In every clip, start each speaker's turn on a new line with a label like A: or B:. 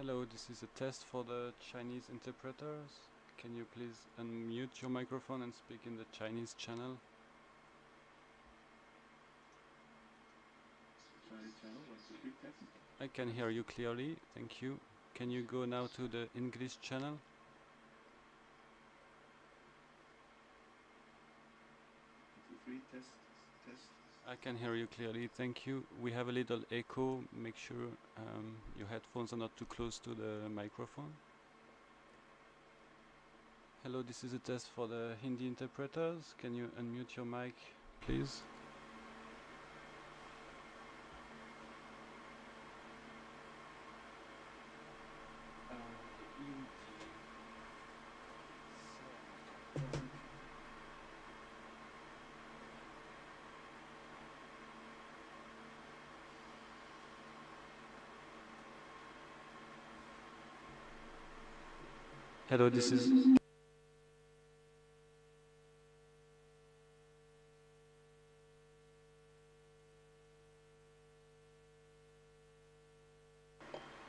A: Hello, this is a test for the Chinese interpreters. Can you please unmute your microphone and speak in the Chinese channel?
B: Chinese channel, what's the quick test?
A: I can hear you clearly, thank you. Can you go now to the English channel?
B: Test.
A: I can hear you clearly, thank you. We have a little echo. Make sure your headphones are not too close to the microphone. Hello, this is a test for the Hindi interpreters. Can you unmute your mic, please? Hello, this is...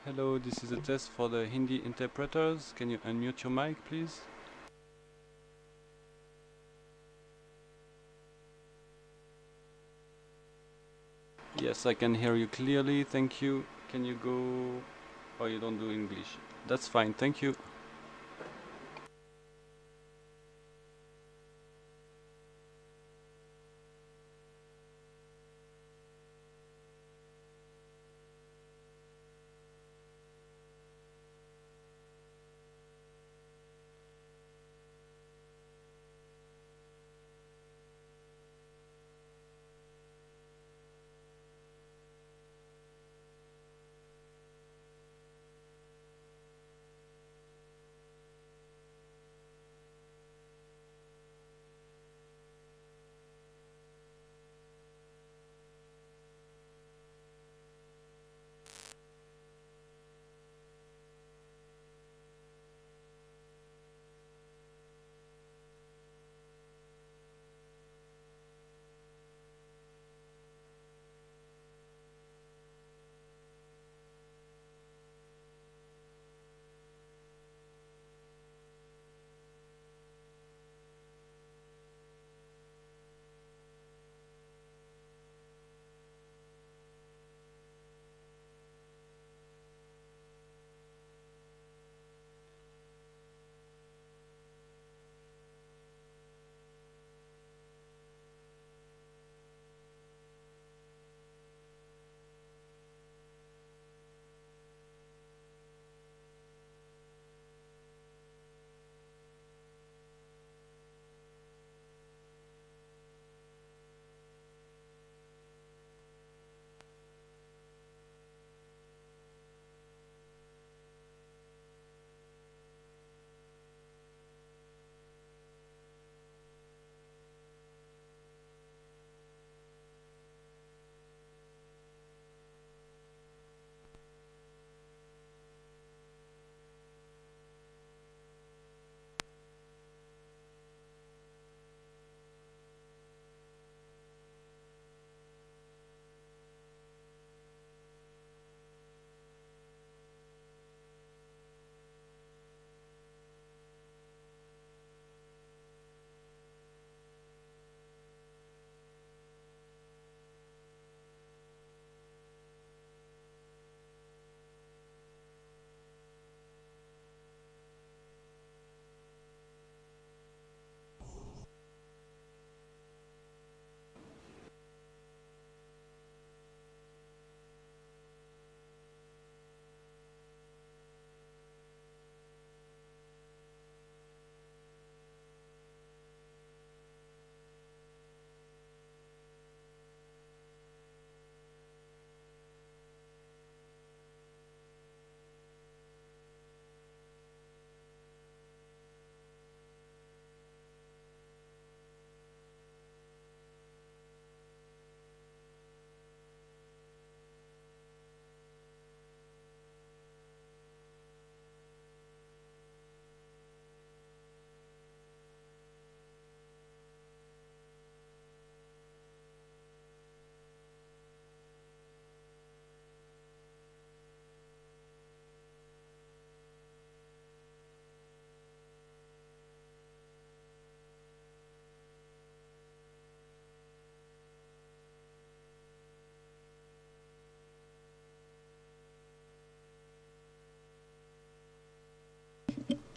A: Hello, this is a test for the Hindi interpreters. Can you unmute your mic, please? Yes, I can hear you clearly, thank you. Can you go... Oh, you don't do English. That's fine, thank you.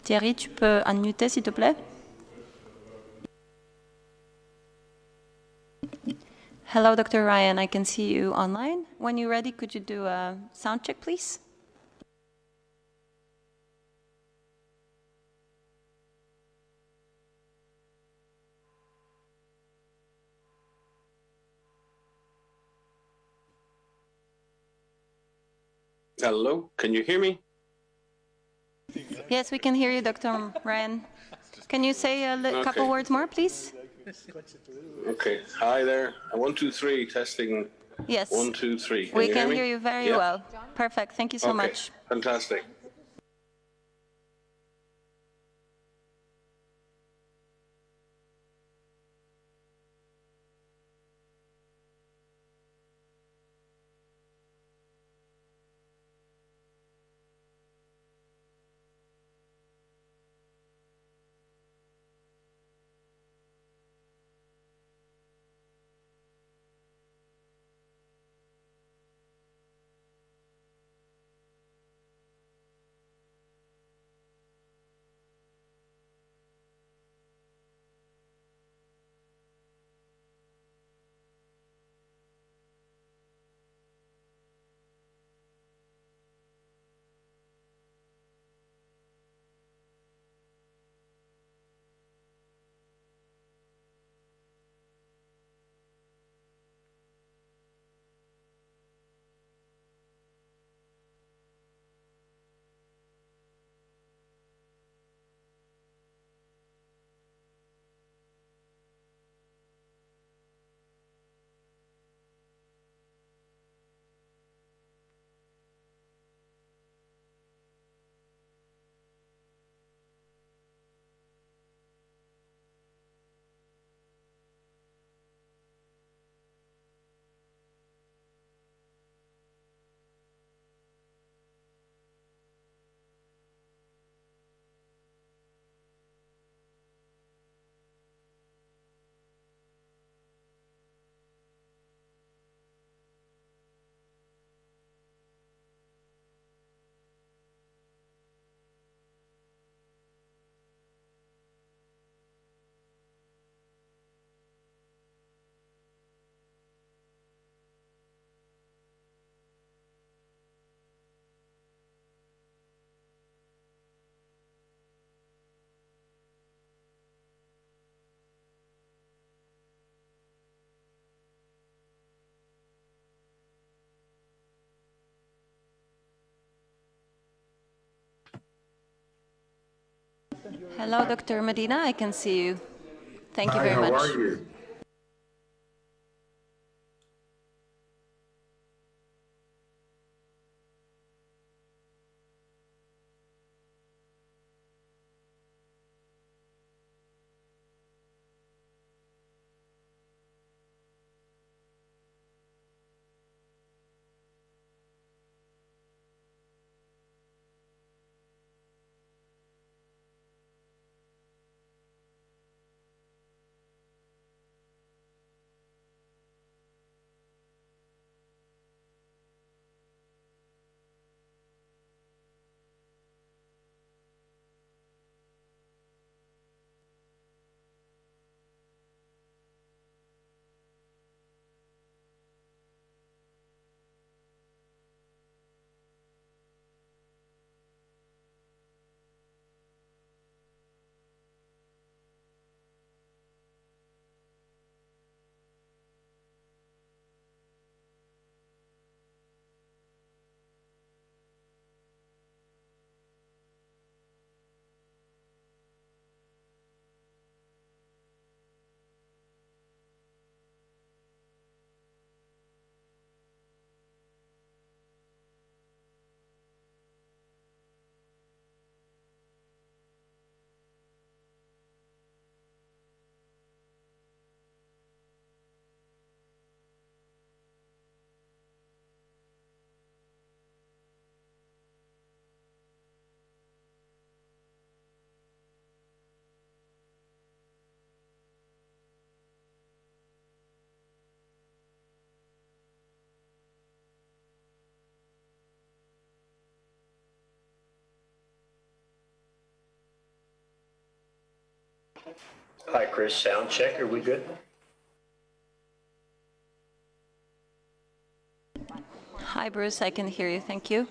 C: Thierry, tu peux unmuter s'il te plaît? Hello, Dr. Ryan, I can see you online. When you're ready, could you do a sound check, please?
D: Hello, can you hear me?
C: Yes, we can hear you, Dr. Ryan. Can you say a couple words more, please?
D: Okay, hi there. 1, 2, 3, testing.
C: Yes.
D: 1, 2, 3.
C: We can hear you very well. Perfect, thank you so much.
D: Fantastic.
C: Hello, Dr. Medina, I can see you. Thank you very much.
E: How are you? Hi, Chris. Sound check. Are we good?
C: Hi, Bruce. I can hear you. Thank you.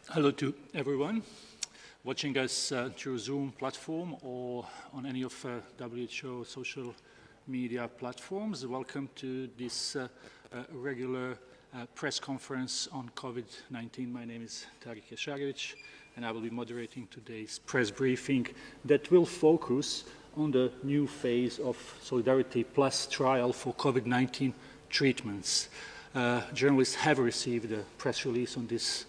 F: Hello to everyone watching us through Zoom platform or on any of WHO social media platforms. Welcome to this regular press conference on COVID-19. My name is Ghebreyesus, and I will be moderating today's press briefing that will focus on the new phase of Solidarity Plus trial for COVID-19 treatments. Journalists have received a press release on this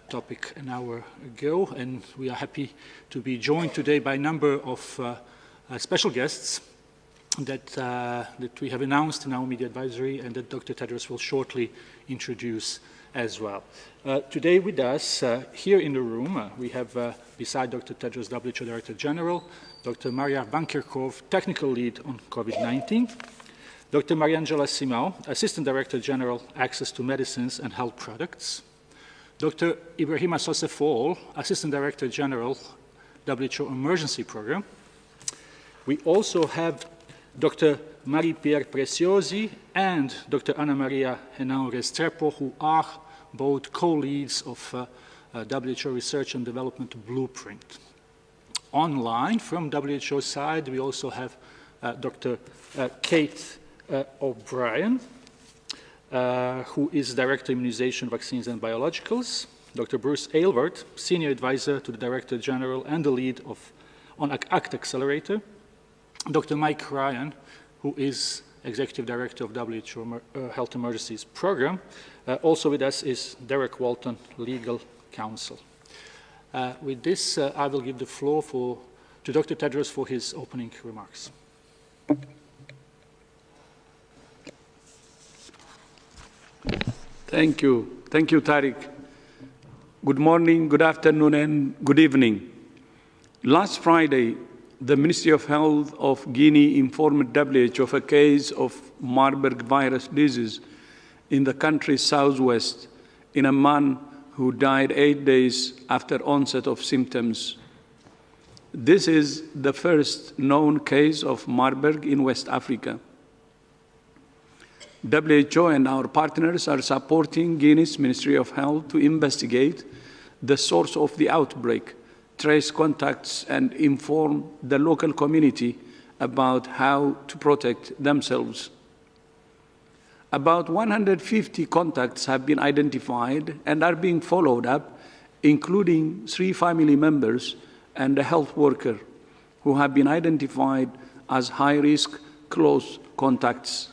F: topic an hour ago, and we are happy to be joined today by a number of special guests that we have announced in our media advisory and that Dr. Tedros will shortly introduce as well. Today with us here in the room, we have beside Dr. Tedros, WHO Director General, Dr. Maria Van Kerkhove, Technical Lead on COVID-19, Dr. Mariangela Simão, Assistant Director General, Access to Medicines and Health Products, Dr. Ibrahima Sosefol, Assistant Director General, WHO Emergency Program. We also have Dr. Marie-Pierre Preciosi and Dr. Anna Maria Henao Restrepo, who are both co-leads of WHO Research and Development Blueprint. Online, from WHO side, we also have Dr. Kate O'Brien, who is Director Immunization, Vaccines and Biologicals, Dr. Bruce Aylward, Senior Advisor to the Director General and the lead on ACT Accelerator, Dr. Mike Ryan, who is Executive Director of WHO Health Emergencies Program. Also with us is Derek Walton, Legal Counsel. With this, I will give the floor to Dr. Tedros for his opening remarks.
G: Thank you. Thank you, Tariq. Good morning, good afternoon, and good evening. Last Friday, the Ministry of Health of Guinea informed WHO of a case of Marburg virus disease in the country's southwest in a man who died 8 days after onset of symptoms. This is the first known case of Marburg in West Africa. WHO and our partners are supporting Guinea's Ministry of Health to investigate the source of the outbreak, trace contacts, and inform the local community about how to protect themselves. About 150 contacts have been identified and are being followed up, including 3 family members and a health worker who have been identified as high-risk close contacts.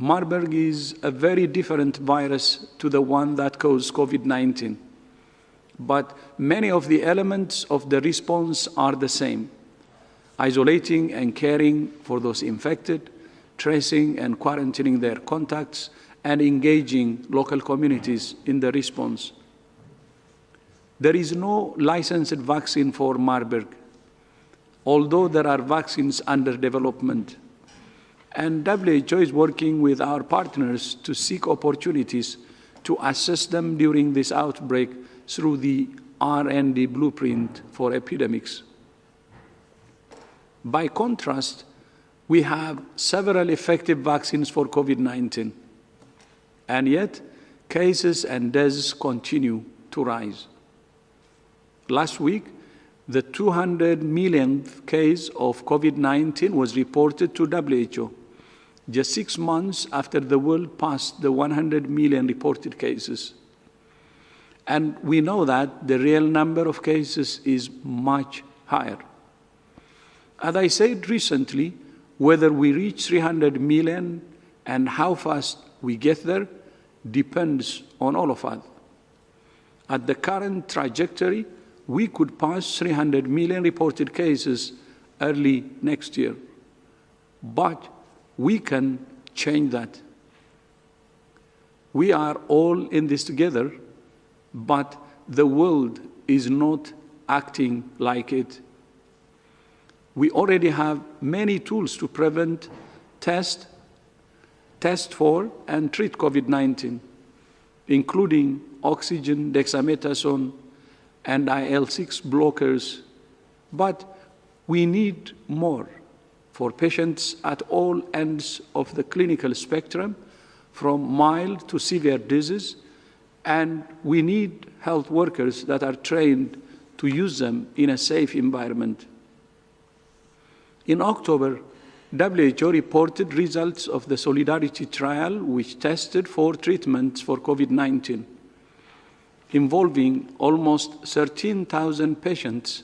G: Marburg is a very different virus to the one that caused COVID-19, but many of the elements of the response are the same: isolating and caring for those infected, tracing and quarantining their contacts, and engaging local communities in the response. There is no licensed vaccine for Marburg, although there are vaccines under development. And WHO is working with our partners to seek opportunities to assess them during this outbreak through the R&D blueprint for epidemics. By contrast, we have several effective vaccines for COVID-19, and yet cases and deaths continue to rise. Last week, the 200 millionth case of COVID-19 was reported to WHO, just 6 months after the world passed the 100 million reported cases. And we know that the real number of cases is much higher. As I said recently, whether we reach 300 million and how fast we get there depends on all of us. At the current trajectory, we could pass 300 million reported cases early next year. But we can change that. We are all in this together, but the world is not acting like it. We already have many tools to prevent, test for, and treat COVID-19, including oxygen, dexamethasone, and IL-6 blockers. But we need more for patients at all ends of the clinical spectrum, from mild to severe disease, and we need health workers that are trained to use them in a safe environment. In October, WHO reported results of the Solidarity trial, which tested 4 treatments for COVID-19, involving almost 13,000 patients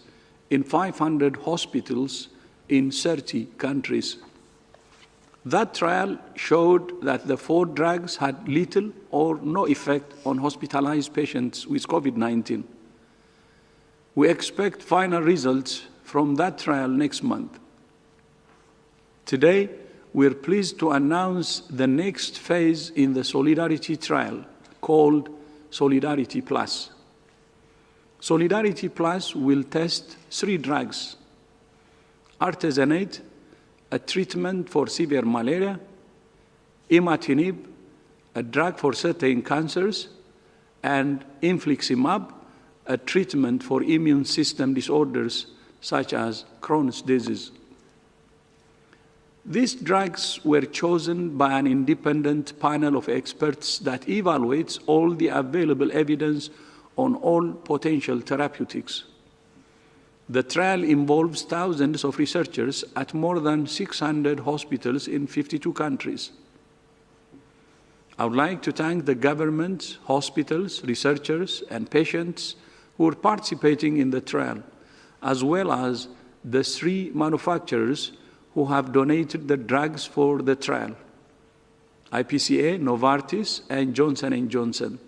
G: in 500 hospitals in 30 countries. That trial showed that the 4 drugs had little or no effect on hospitalized patients with COVID-19. We expect final results from that trial next month. Today, we're pleased to announce the next phase in the Solidarity trial, called Solidarity Plus. Solidarity Plus will test 3 drugs: artesunate, a treatment for severe malaria; imatinib, a drug for certain cancers; and infliximab, a treatment for immune system disorders such as Crohn's disease. These drugs were chosen by an independent panel of experts that evaluates all the available evidence on all potential therapeutics. The trial involves thousands of researchers at more than 600 hospitals in 52 countries. I would like to thank the governments, hospitals, researchers, and patients who are participating in the trial, as well as the 3 manufacturers who have donated the drugs for the trial: IPCA, Novartis, and Johnson & Johnson.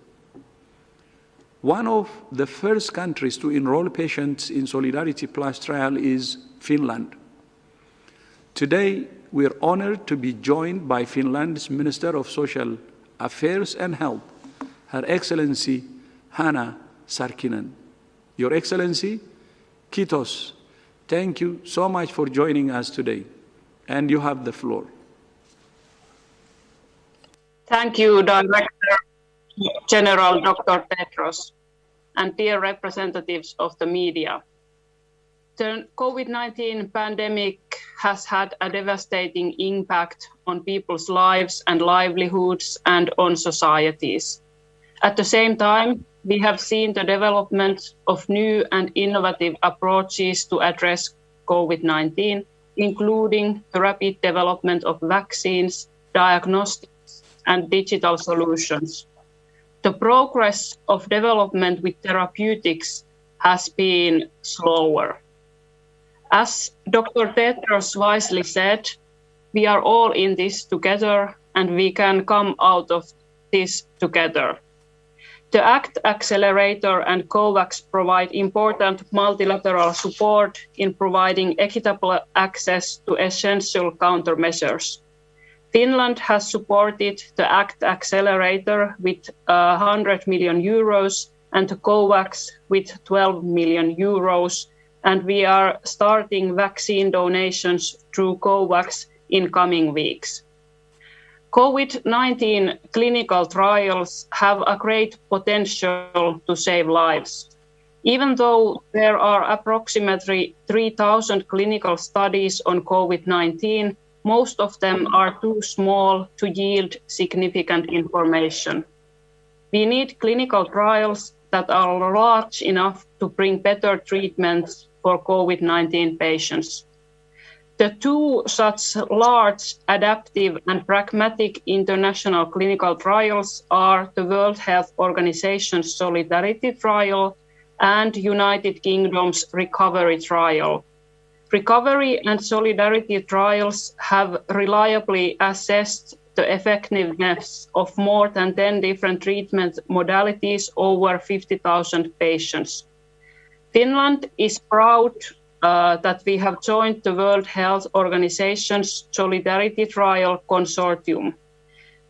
G: One of the first countries to enroll patients in Solidarity Plus trial is Finland. Today, we are honored to be joined by Finland's Minister of Social Affairs and Health, Her Excellency Hanna Sarkkinen. Your Excellency, kiitos. Thank you so much for joining us today. And you have the floor.
H: Thank you, Director General Dr. Tedros, and dear representatives of the media. The COVID-19 pandemic has had a devastating impact on people's lives and livelihoods and on societies. At the same time, we have seen the development of new and innovative approaches to address COVID-19, including the rapid development of vaccines, diagnostics, and digital solutions. The progress of development with therapeutics has been slower. As Dr. Tedros wisely said, we are all in this together, and we can come out of this together. The ACT Accelerator and COVAX provide important multilateral support in providing equitable access to essential countermeasures. Finland has supported the ACT Accelerator with 100 million euros and the COVAX with 12 million euros, and we are starting vaccine donations through COVAX in coming weeks. COVID-19 clinical trials have a great potential to save lives. Even though there are approximately 3,000 clinical studies on COVID-19, most of them are too small to yield significant information. We need clinical trials that are large enough to bring better treatments for COVID-19 patients. The 2 such large, adaptive, and pragmatic international clinical trials are the World Health Organization's Solidarity Trial and United Kingdom's Recovery Trial. Recovery and Solidarity trials have reliably assessed the effectiveness of more than 10 different treatment modalities over 50,000 patients. Finland is proud that we have joined the World Health Organization's Solidarity Trial Consortium.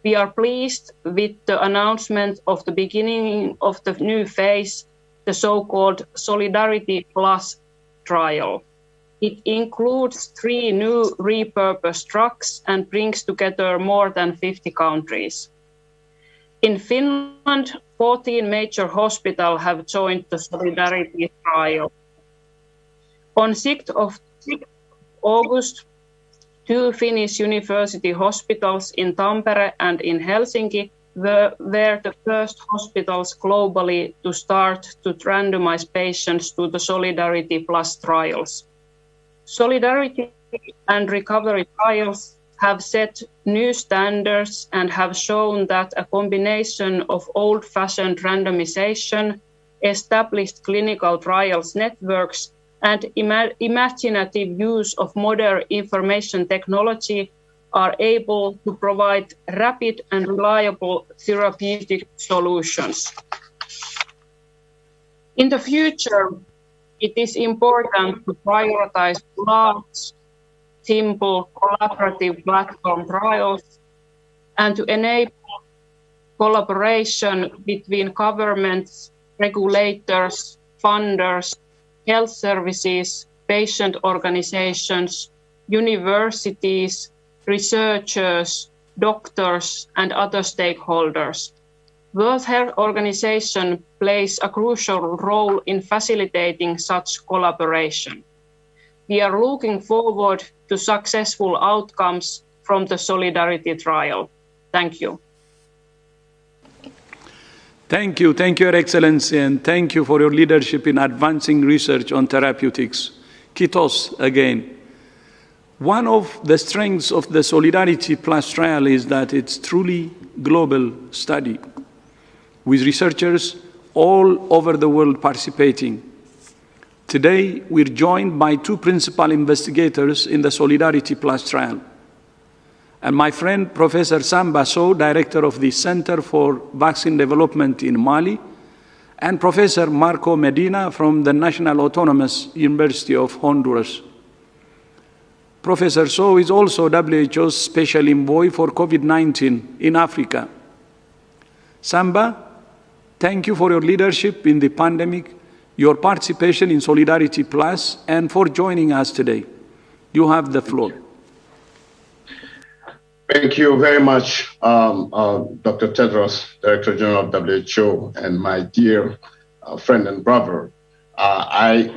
H: We are pleased with the announcement of the beginning of the new phase, the so-called Solidarity Plus trial. It includes 3 new repurposed drugs and brings together more than 50 countries. In Finland, 14 major hospitals have joined the Solidarity trial. On 6th of August, 2 Finnish university hospitals in Tampere and in Helsinki were the first hospitals globally to start to randomize patients to the Solidarity Plus trials. Solidarity and recovery trials have set new standards and have shown that a combination of old-fashioned randomization, established clinical trials networks, and imaginative use of modern information technology are able to provide rapid and reliable therapeutic solutions. In the future, it is important to prioritize large, simple, collaborative platform trials and to enable collaboration between governments, regulators, funders, health services, patient organizations, universities, researchers, doctors, and other stakeholders. World Health Organization plays a crucial role in facilitating such collaboration. We are looking forward to successful outcomes from the Solidarity trial. Thank you.
G: Thank you, Your Excellency, and thank you for your leadership in advancing research on therapeutics. Kitos again. One of the strengths of the Solidarity Plus trial is that it's truly global study, with researchers all over the world participating. Today, we're joined by two principal investigators in the Solidarity Plus trial, and my friend, Professor Samba, Director of the Center for Vaccine Development in Mali, and Professor Marco Medina from the National Autonomous University of Honduras. Professor So is also WHO's Special Envoy for COVID-19 in Africa. Samba, thank you for your leadership in the pandemic, your participation in Solidarity Plus, and for joining us today. You have the floor.
I: Thank you very much, Dr. Tedros, Director General of WHO, and my dear friend and brother. I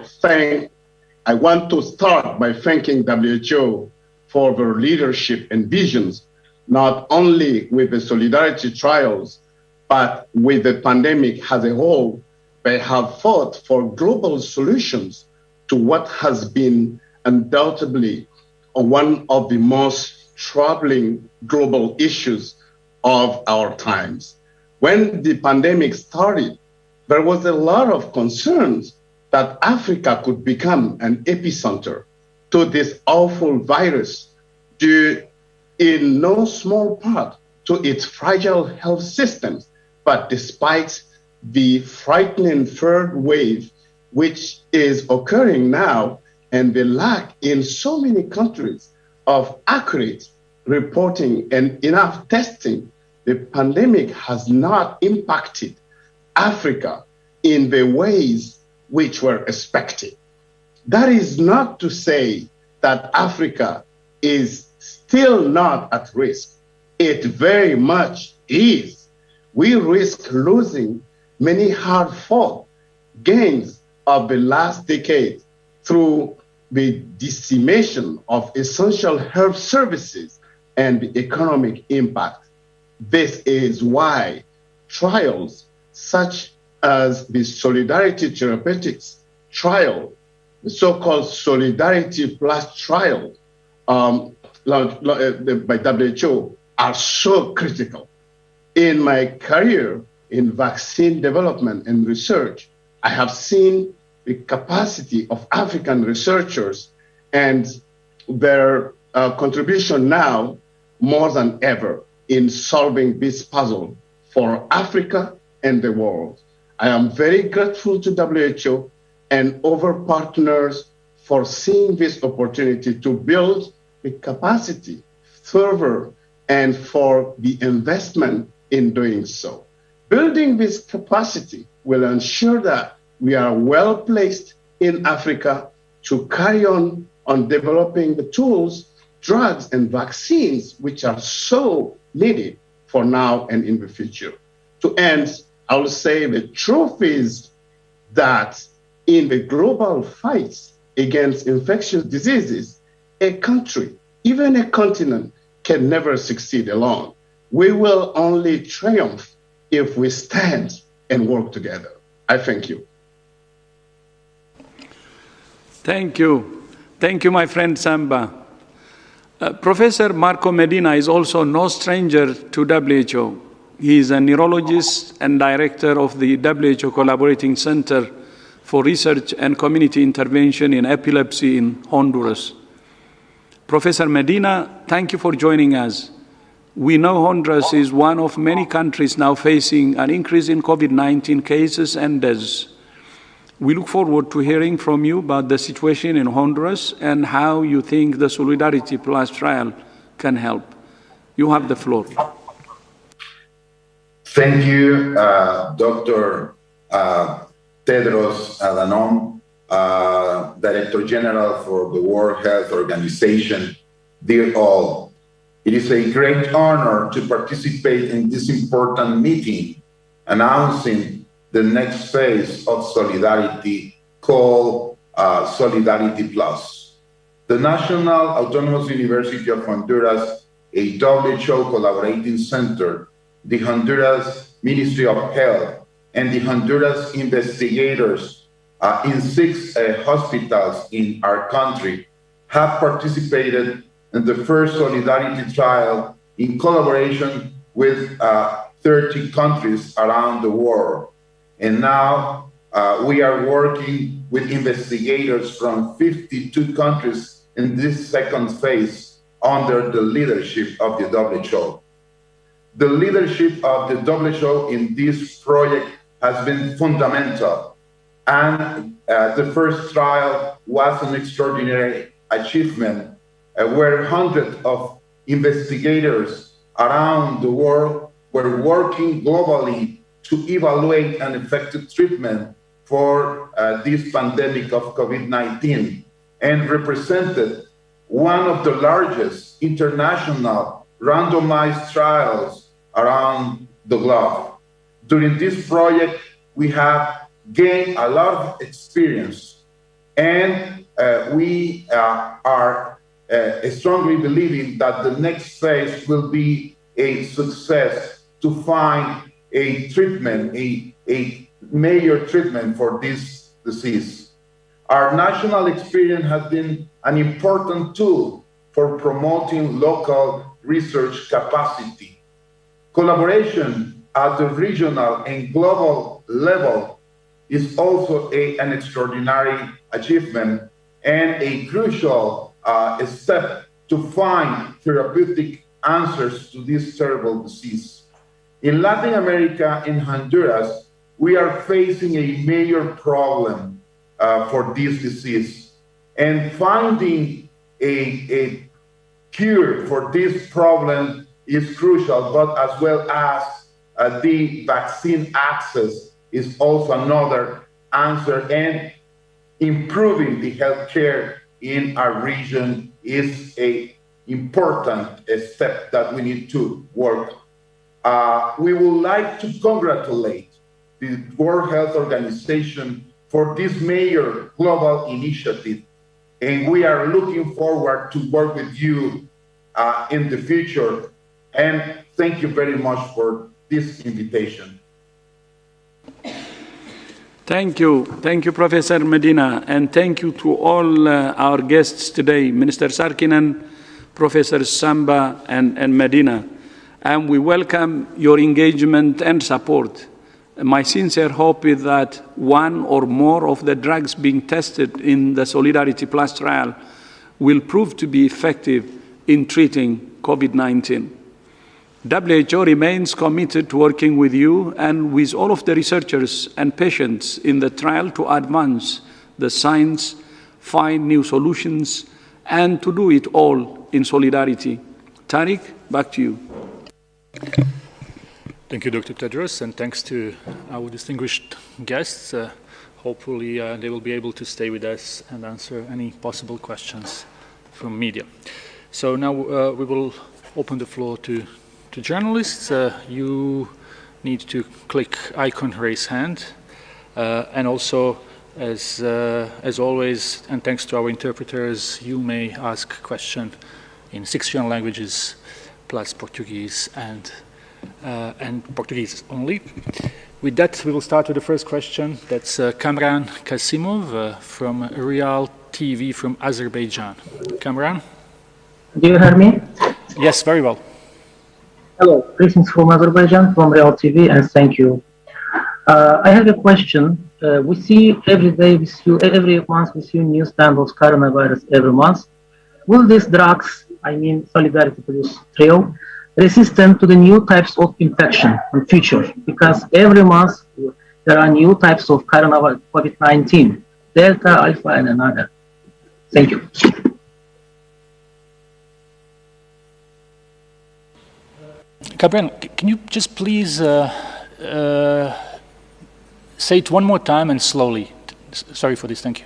I: want to start by thanking WHO for their leadership and visions, not only with the Solidarity trials, but with the pandemic as a whole. They have fought for global solutions to what has been undoubtedly one of the most troubling global issues of our times. When the pandemic started, there was a lot of concerns that Africa could become an epicenter to this awful virus due in no small part to its fragile health systems. But despite the frightening third wave, which is occurring now, and the lack in so many countries of accurate reporting and enough testing, the pandemic has not impacted Africa in the ways which were expected. That is not to say that Africa is still not at risk. It very much is. We risk losing many hard-fought gains of the last decade through the decimation of essential health services and the economic impact. This is why trials such as the Solidarity Therapeutics trial, the so-called Solidarity Plus trial by WHO, are so critical. In my career in vaccine development and research, I have seen the capacity of African researchers and their contribution now more than ever in solving this puzzle for Africa and the world. I am very grateful to WHO and other partners for seeing this opportunity to build the capacity further and for the investment in doing so. Building this capacity will ensure that we are well placed in Africa to carry on developing the tools, drugs, and vaccines which are so needed for now and in the future. To end, I will say the truth is that in the global fight against infectious diseases, a country, even a continent, can never succeed alone. We will only triumph if we stand and work together. I thank you.
G: Thank you. Thank you, my friend Samba. Professor Marco Medina is also no stranger to WHO. He is a neurologist and director of the WHO Collaborating Center for Research and Community Intervention in Epilepsy in Honduras. Professor Medina, thank you for joining us. We know Honduras is one of many countries now facing an increase in COVID-19 cases and deaths. We look forward to hearing from you about the situation in Honduras and how you think the Solidarity Plus trial can help. You have the floor.
J: Thank you, Dr. Tedros Adhanom, Director General for the World Health Organization. Dear all, it is a great honor to participate in this important meeting announcing the next phase of solidarity called Solidarity Plus. The National Autonomous University of Honduras, a WHO collaborating center, the Honduras Ministry of Health, and the Honduras investigators in 6 hospitals in our country have participated in the first solidarity trial in collaboration with 30 countries around the world. And now we are working with investigators from 52 countries in this second phase under the leadership of the WHO. The leadership of the WHO in this project has been fundamental. And the first trial was an extraordinary achievement where hundreds of investigators around the world were working globally to evaluate an effective treatment for this pandemic of COVID-19 and represented one of the largest international randomized trials around the globe. During this project, we have gained a lot of experience, and we are strongly believing that the next phase will be a success to find a treatment, a major treatment for this disease. Our national experience has been an important tool for promoting local research capacity. Collaboration at the regional and global level is also an extraordinary achievement and a crucial step to find therapeutic answers to this terrible disease. In Latin America, in Honduras, we are facing a major problem for this disease. And finding a cure for this problem is crucial, but as well as the vaccine access is also another answer, and improving the healthcare in our region is an important step that we need to work on. We would like to congratulate the World Health Organization for this major global initiative, and we are looking forward to work with you in the future. And thank you very much for this invitation.
G: Thank you. Thank you, Professor Medina, and thank you to all our guests today, Minister Sarkkinen, Professor Samba, and Medina. And we welcome your engagement and support. My sincere hope is that one or more of the drugs being tested in the Solidarity Plus trial will prove to be effective in treating COVID-19. WHO remains committed to working with you and with all of the researchers and patients in the trial to advance the science, find new solutions, and to do it all in solidarity. Tariq, back to you.
F: Thank you, Dr. Tedros, and thanks to our distinguished guests. Hopefully they will be able to stay with us and answer any possible questions from media. So now we will open the floor to journalists. You need to click icon raise hand, and also as always, and thanks to our interpreters, you may ask question in 6 languages plus Portuguese and Portuguese only. With that, we will start with the first question. That's Kamran Kasimov from Real TV from Azerbaijan. Kamran?
K: Do you hear me?
F: Yes, very well.
K: Hello, greetings from Azerbaijan, from Real TV, and thank you. I have a question. We see every day, every month, we see new stamp of coronavirus every month. Will these drugs, I mean Solidarity Plus trio, resistant to the new types of infection in future? Because every month there are new types of coronavirus, COVID-19, Delta, Alpha, and another. Thank you.
F: Gabriel, can you just please say it one more time and slowly? Sorry for this, thank you.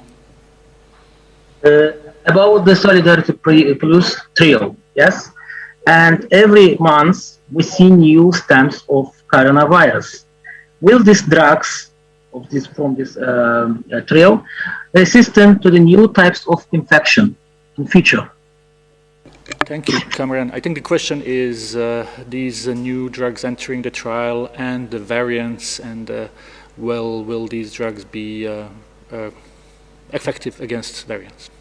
K: About the Solidarity Plus trio, yes? And every month we see new stamps of coronavirus. Will these drugs from this trio resistant to the new types of infection in future?
F: Thank you, Cameron. I think the question is these new drugs entering the trial and the variants, and will these drugs be effective against variants?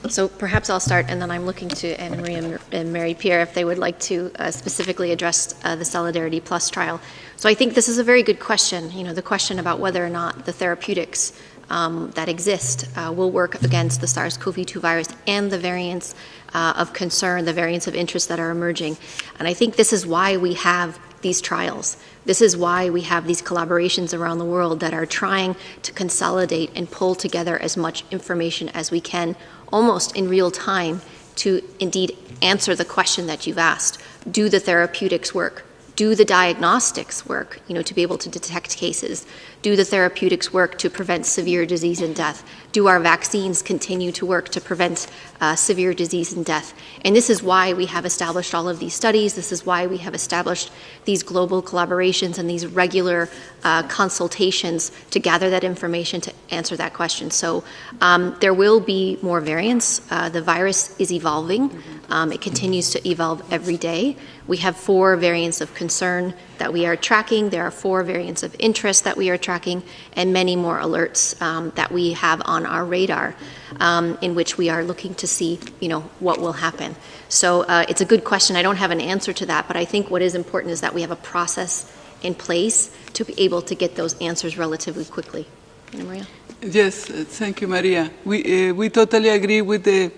L: So perhaps I'll start, and then I'm looking to Anne-Marie and Marie-Pierre if they would like to specifically address the Solidarity Plus trial. So I think this is a very good question, the question about whether or not the therapeutics that exist will work against the SARS-CoV-2 virus and the variants of concern, the variants of interest that are emerging. And I think this is why we have these trials. This is why we have these collaborations around the world that are trying to consolidate and pull together as much information as we can, almost in real time, to indeed answer the question that you've asked. Do the therapeutics work? Do the diagnostics work, to be able to detect cases? Do the therapeutics work to prevent severe disease and death? Do our vaccines continue to work to prevent severe disease and death? And this is why we have established all of these studies. This is why we have established these global collaborations and these regular consultations to gather that information to answer that question. So there will be more variants. The virus is evolving. It continues to evolve every day. We have 4 variants of concern that we are tracking. There are 4 variants of interest that we are tracking, and many more alerts that we have on our radar, in which we are looking to see, what will happen. So it's a good question. I don't have an answer to that, but I think what is important is that we have a process in place to be able to get those answers relatively quickly. Maria?
M: Yes, thank you, Maria. We totally agree with the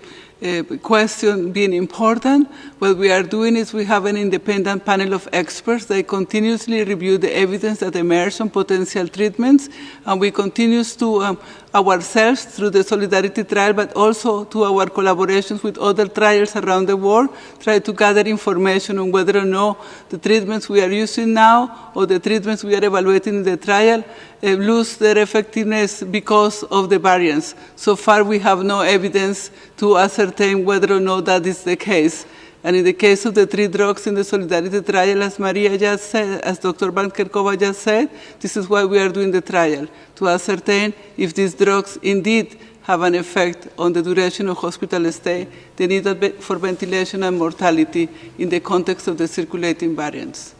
M: question being important. What we are doing is we have an independent panel of experts. They continuously review the evidence that emerges on potential treatments, and we continue to ourselves through the Solidarity trial, but also to our collaborations with other trials around the world, try to gather information on whether or not the treatments we are using now or the treatments we are evaluating in the trial lose their effectiveness because of the variants. So far, we have no evidence to ascertain whether or not that is the case. And in the case of the 3 drugs in the Solidarity trial, as Maria just said, as Dr. Bankerkova just said, this is why we are doing the trial, to ascertain if these drugs indeed have an effect on the duration of hospital stay, the need for ventilation and mortality in the context of the circulating variants.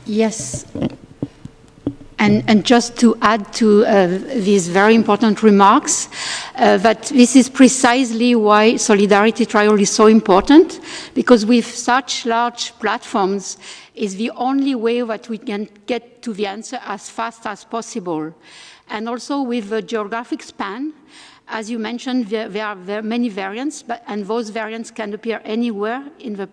N: Yes. And just to add to these very important remarks, that this is precisely why Solidarity Trial is so important, because with such large platforms is the only way that we can get to the answer as fast as possible. And also with the geographic span, as you mentioned, there are many variants, and those variants can appear anywhere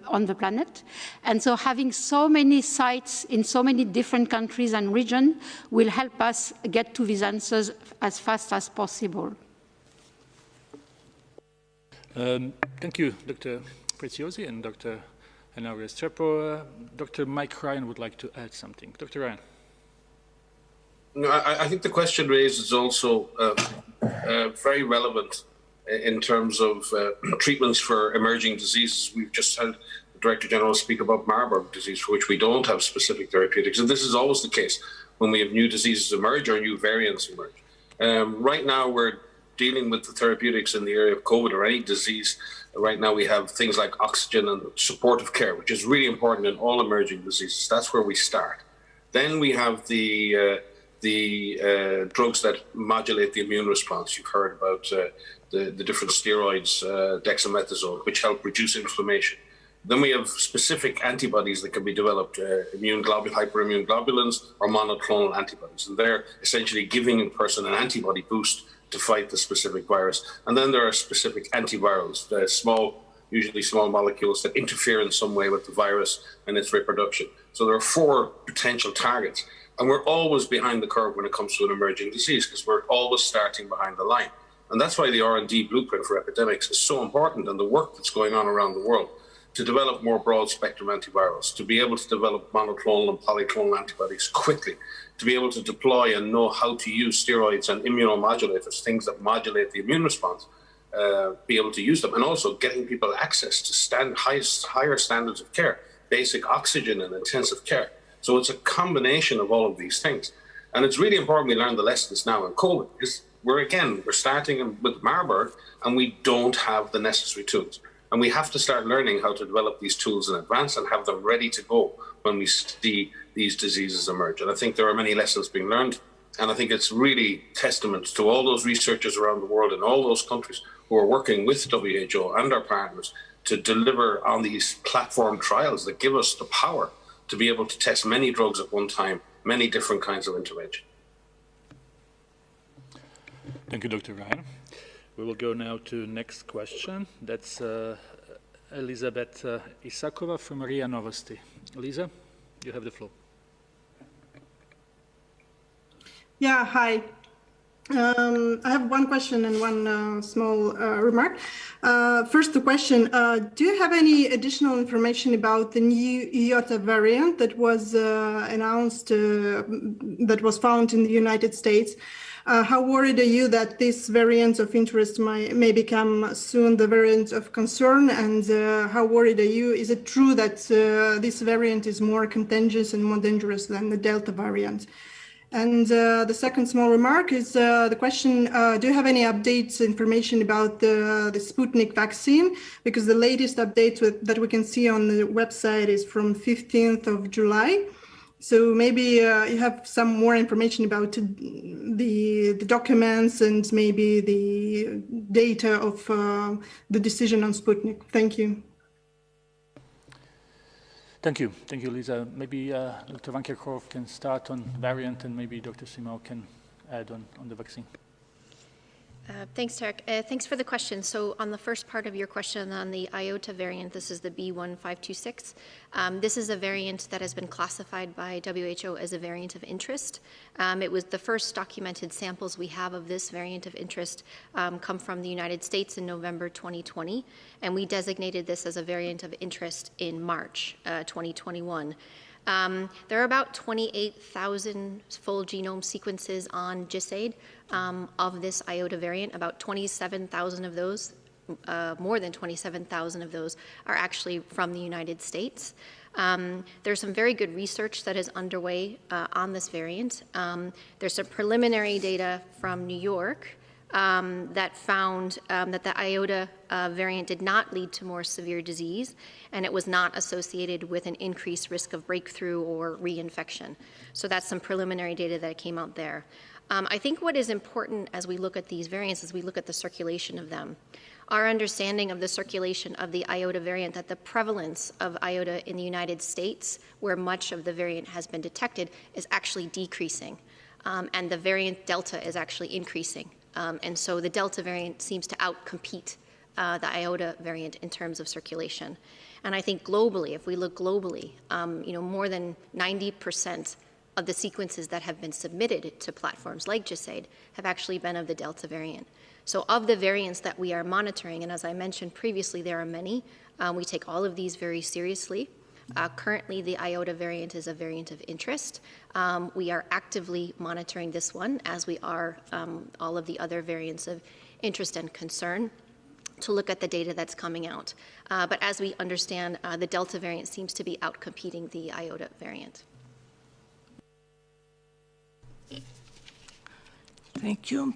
N: on the planet. And so having so many sites in so many different countries and regions will help us get to these answers as fast as possible.
F: Thank you, Dr. Preziosi and Dr. Hanna Restrepo. Dr. Mike Ryan would like to add something. Dr. Ryan.
D: No, I think the question raised is also very relevant in terms of treatments for emerging diseases. We've just had the Director General speak about Marburg disease, for which we don't have specific therapeutics. And this is always the case when we have new diseases emerge or new variants emerge. Right now, we're dealing with the therapeutics in the area of COVID or any disease, right now we have things like oxygen and supportive care, which is really important in all emerging diseases. That's where we start. Then we have the drugs that modulate the immune response. You've heard about the different steroids, dexamethasone, which help reduce inflammation. Then we have specific antibodies that can be developed, hyperimmune globulins or monoclonal antibodies. And they're essentially giving a person an antibody boost to fight the specific virus. And then there are specific antivirals, usually small molecules that interfere in some way with the virus and its reproduction. So there are 4 potential targets. And we're always behind the curve when it comes to an emerging disease because we're always starting behind the line. And that's why the R&D blueprint for epidemics is so important, and the work that's going on around the world to develop more broad-spectrum antivirals, to be able to develop monoclonal and polyclonal antibodies quickly, to be able to deploy and know how to use steroids and immunomodulators, things that modulate the immune response, be able to use them, and also getting people access to higher standards of care, basic oxygen and intensive care. So it's a combination of all of these things. And it's really important we learn the lessons now in COVID, because we're starting with Marburg, and we don't have the necessary tools. And we have to start learning how to develop these tools in advance and have them ready to go when we see these diseases emerge. And I think there are many lessons being learned. And I think it's really testament to all those researchers around the world in all those countries who are working with WHO and our partners to deliver on these platform trials that give us the power to be able to test many drugs at one time, many different kinds of intervention.
F: Thank you, Dr. Ryan. We will go now to next question. That's Elizabeth Isakova from RIA Novosti. Elisa, you have the floor.
O: Yeah, hi. I have one question and one small remark. First, the question, do you have any additional information about the new Iota variant that was announced, that was found in the United States? How worried are you that this variant of interest may become soon the variant of concern? And how worried are you? Is it true that this variant is more contagious and more dangerous than the Delta variant? And the second small remark is the question, do you have any updates, information about the Sputnik vaccine? Because the latest update that we can see on the website is from 15th of July. So maybe you have some more information about the documents and maybe the data of the decision on Sputnik. Thank you.
F: Thank you, Lisa. Maybe Dr. Van Kerkhove can start on variant, and maybe Dr. Simao can add on the vaccine.
L: Thanks, Tarek. Thanks for the question. So on the first part of your question on the Iota variant, this is the B1526. This is a variant that has been classified by WHO as a variant of interest. It was the first documented samples we have of this variant of interest come from the United States in November 2020, and we designated this as a variant of interest in March 2021. There are about 28,000 full genome sequences on GISAID of this Iota variant. About 27,000 of those, more than 27,000 of those, are actually from the United States. There's some very good research that is underway on this variant. There's some preliminary data from New York that found that the Iota variant did not lead to more severe disease, and it was not associated with an increased risk of breakthrough or reinfection. So that's some preliminary data that came out there. I think what is important as we look at these variants is we look at the circulation of them. Our understanding of the circulation of the Iota variant, that the prevalence of Iota in the United States, where much of the variant has been detected, is actually decreasing. And the variant Delta is actually increasing. And so the Delta variant seems to outcompete the Iota variant in terms of circulation. And I think globally, if we look globally, more than 90% of the sequences that have been submitted to platforms like GISAID have actually been of the Delta variant. So of the variants that we are monitoring, and as I mentioned previously, there are many, we take all of these very seriously. Currently, the Iota variant is a variant of interest. We are actively monitoring this one, as we are all of the other variants of interest and concern, to look at the data that's coming out. But as we understand, the Delta variant seems to be outcompeting the Iota variant.
P: Thank you.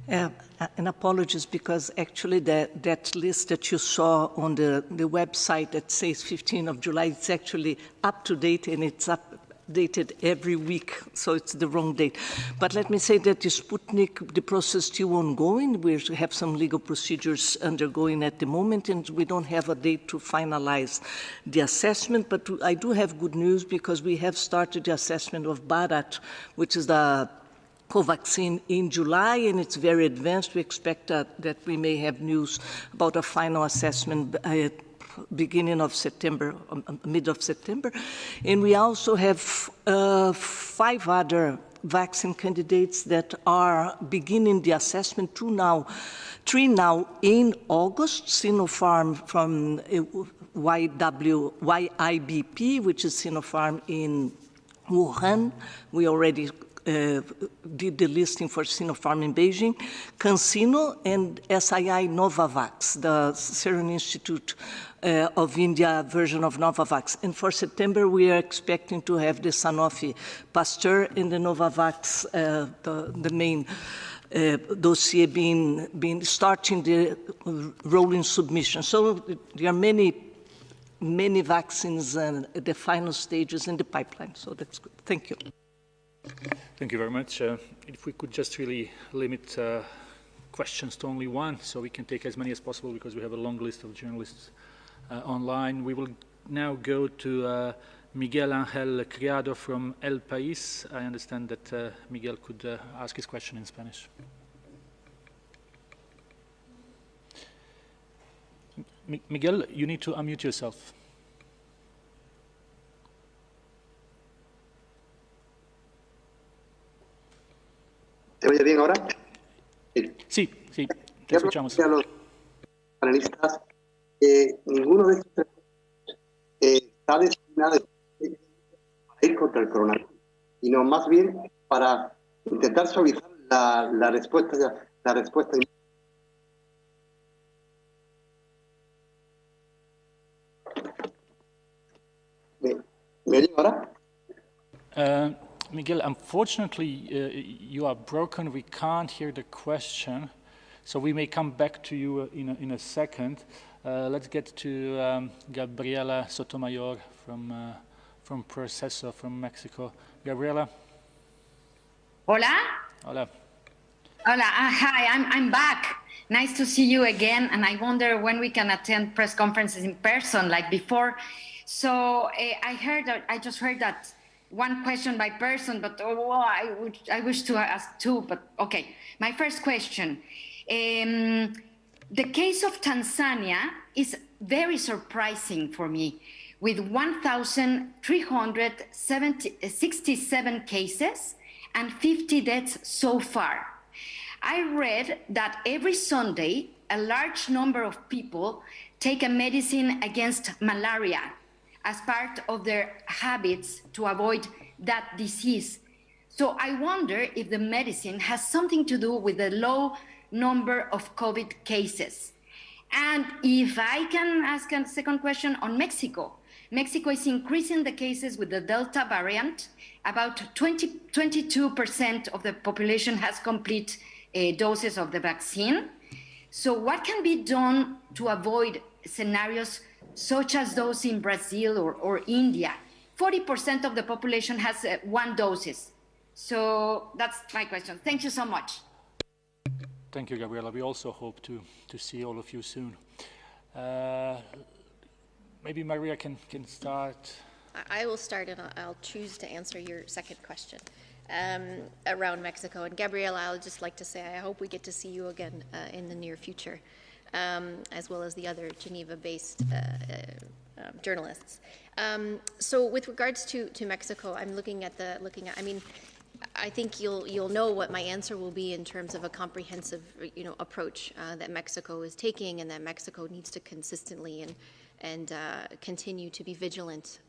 P: And apologies, because actually that list that you saw on the website that says 15th of July, it's actually up to date, and it's updated every week, so it's the wrong date. But let me say that the Sputnik, the process is still ongoing. We have some legal procedures undergoing at the moment, and we don't have a date to finalize the assessment. But I do have good news, because we have started the assessment of Bharat, which is the Covaxin, in July, and it's very advanced. We expect that we may have news about a final assessment beginning of September, mid of September. And we also have 5 other vaccine candidates that are beginning the assessment, 3 now in August. Sinopharm from YIBP, which is Sinopharm in Wuhan. We already did the listing for Sinopharm in Beijing, CanSino, and SII Novavax, the Serum Institute of India version of Novavax. And for September, we are expecting to have the Sanofi Pasteur and the Novavax, the main dossier being starting the rolling submission. So there are many vaccines at the final stages in the pipeline. So that's good. Thank you.
F: Thank you very much. If we could just really limit questions to only one, so we can take as many as possible, because we have a long list of journalists online. We will now go to Miguel Ángel Criado from El País. I understand that Miguel could ask his question in Spanish. Miguel, you need to unmute yourself.
Q: ¿Se oye bien ahora?
F: Sí, sí, te escuchamos.
Q: A los panelistas, ninguno de estos está destinado para ir contra el coronavirus, sino más bien para intentar suavizar la respuesta. ¿Me oye ahora?
F: Miguel, unfortunately, you are broken. We can't hear the question, so we may come back to you in a second. Let's get to Gabriela Sotomayor from Proceso from Mexico. Gabriela.
R: Hola.
F: Hola.
R: Hola. Hi. I'm back. Nice to see you again. And I wonder when we can attend press conferences in person like before. So I just heard that. One question by person, but I wish to ask 2, but okay. My first question. The case of Tanzania is very surprising for me, with 1,367 cases and 50 deaths so far. I read that every Sunday, a large number of people take a medicine against malaria as part of their habits to avoid that disease. So I wonder if the medicine has something to do with the low number of COVID cases. And if I can ask a second question on Mexico. Mexico is increasing the cases with the Delta variant. About 22% of the population has complete doses of the vaccine. So what can be done to avoid scenarios such as those in Brazil or India? 40% of the population has 1 dose. So that's my question. Thank you so much.
F: Thank you, Gabriela. We also hope to see all of you soon. Maybe Maria can start.
L: I will start, and I'll choose to answer your second question around Mexico. And Gabriela, I would just like to say I hope we get to see you again in the near future. As well as the other Geneva-based journalists. So with regards to Mexico, I'm looking at, I mean, I think you'll know what my answer will be in terms of a comprehensive, approach that Mexico is taking, and that Mexico needs to consistently and continue to be vigilant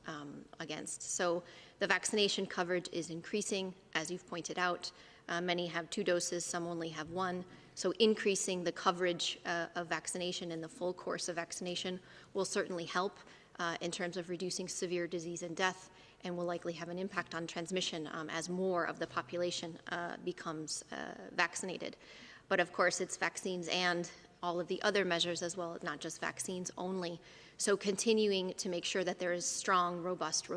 L: against. So the vaccination coverage is increasing, as you've pointed out. Many have 2 doses, some only have 1. So increasing the coverage of vaccination and the full course of vaccination will certainly help in terms of reducing severe disease and death, and will likely have an impact on transmission as more of the population becomes vaccinated. But of course, it's vaccines and all of the other measures as well, not just vaccines only. So continuing to make sure that there is strong, robust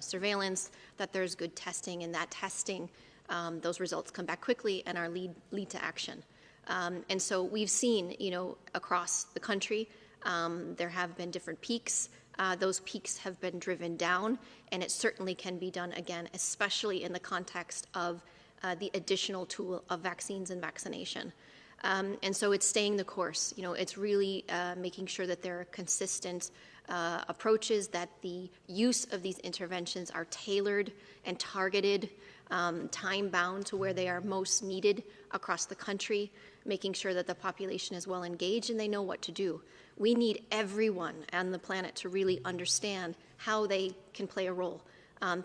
L: surveillance, that there's good testing, and that testing, those results come back quickly and are lead to action. And so we've seen, across the country, there have been different peaks. Those peaks have been driven down, and it certainly can be done again, especially in the context of the additional tool of vaccines and vaccination. And so it's staying the course. It's really making sure that there are consistent approaches, that the use of these interventions are tailored and targeted, time-bound to where they are most needed across the country, making sure that the population is well engaged and they know what to do. We need everyone on the planet to really understand how they can play a role,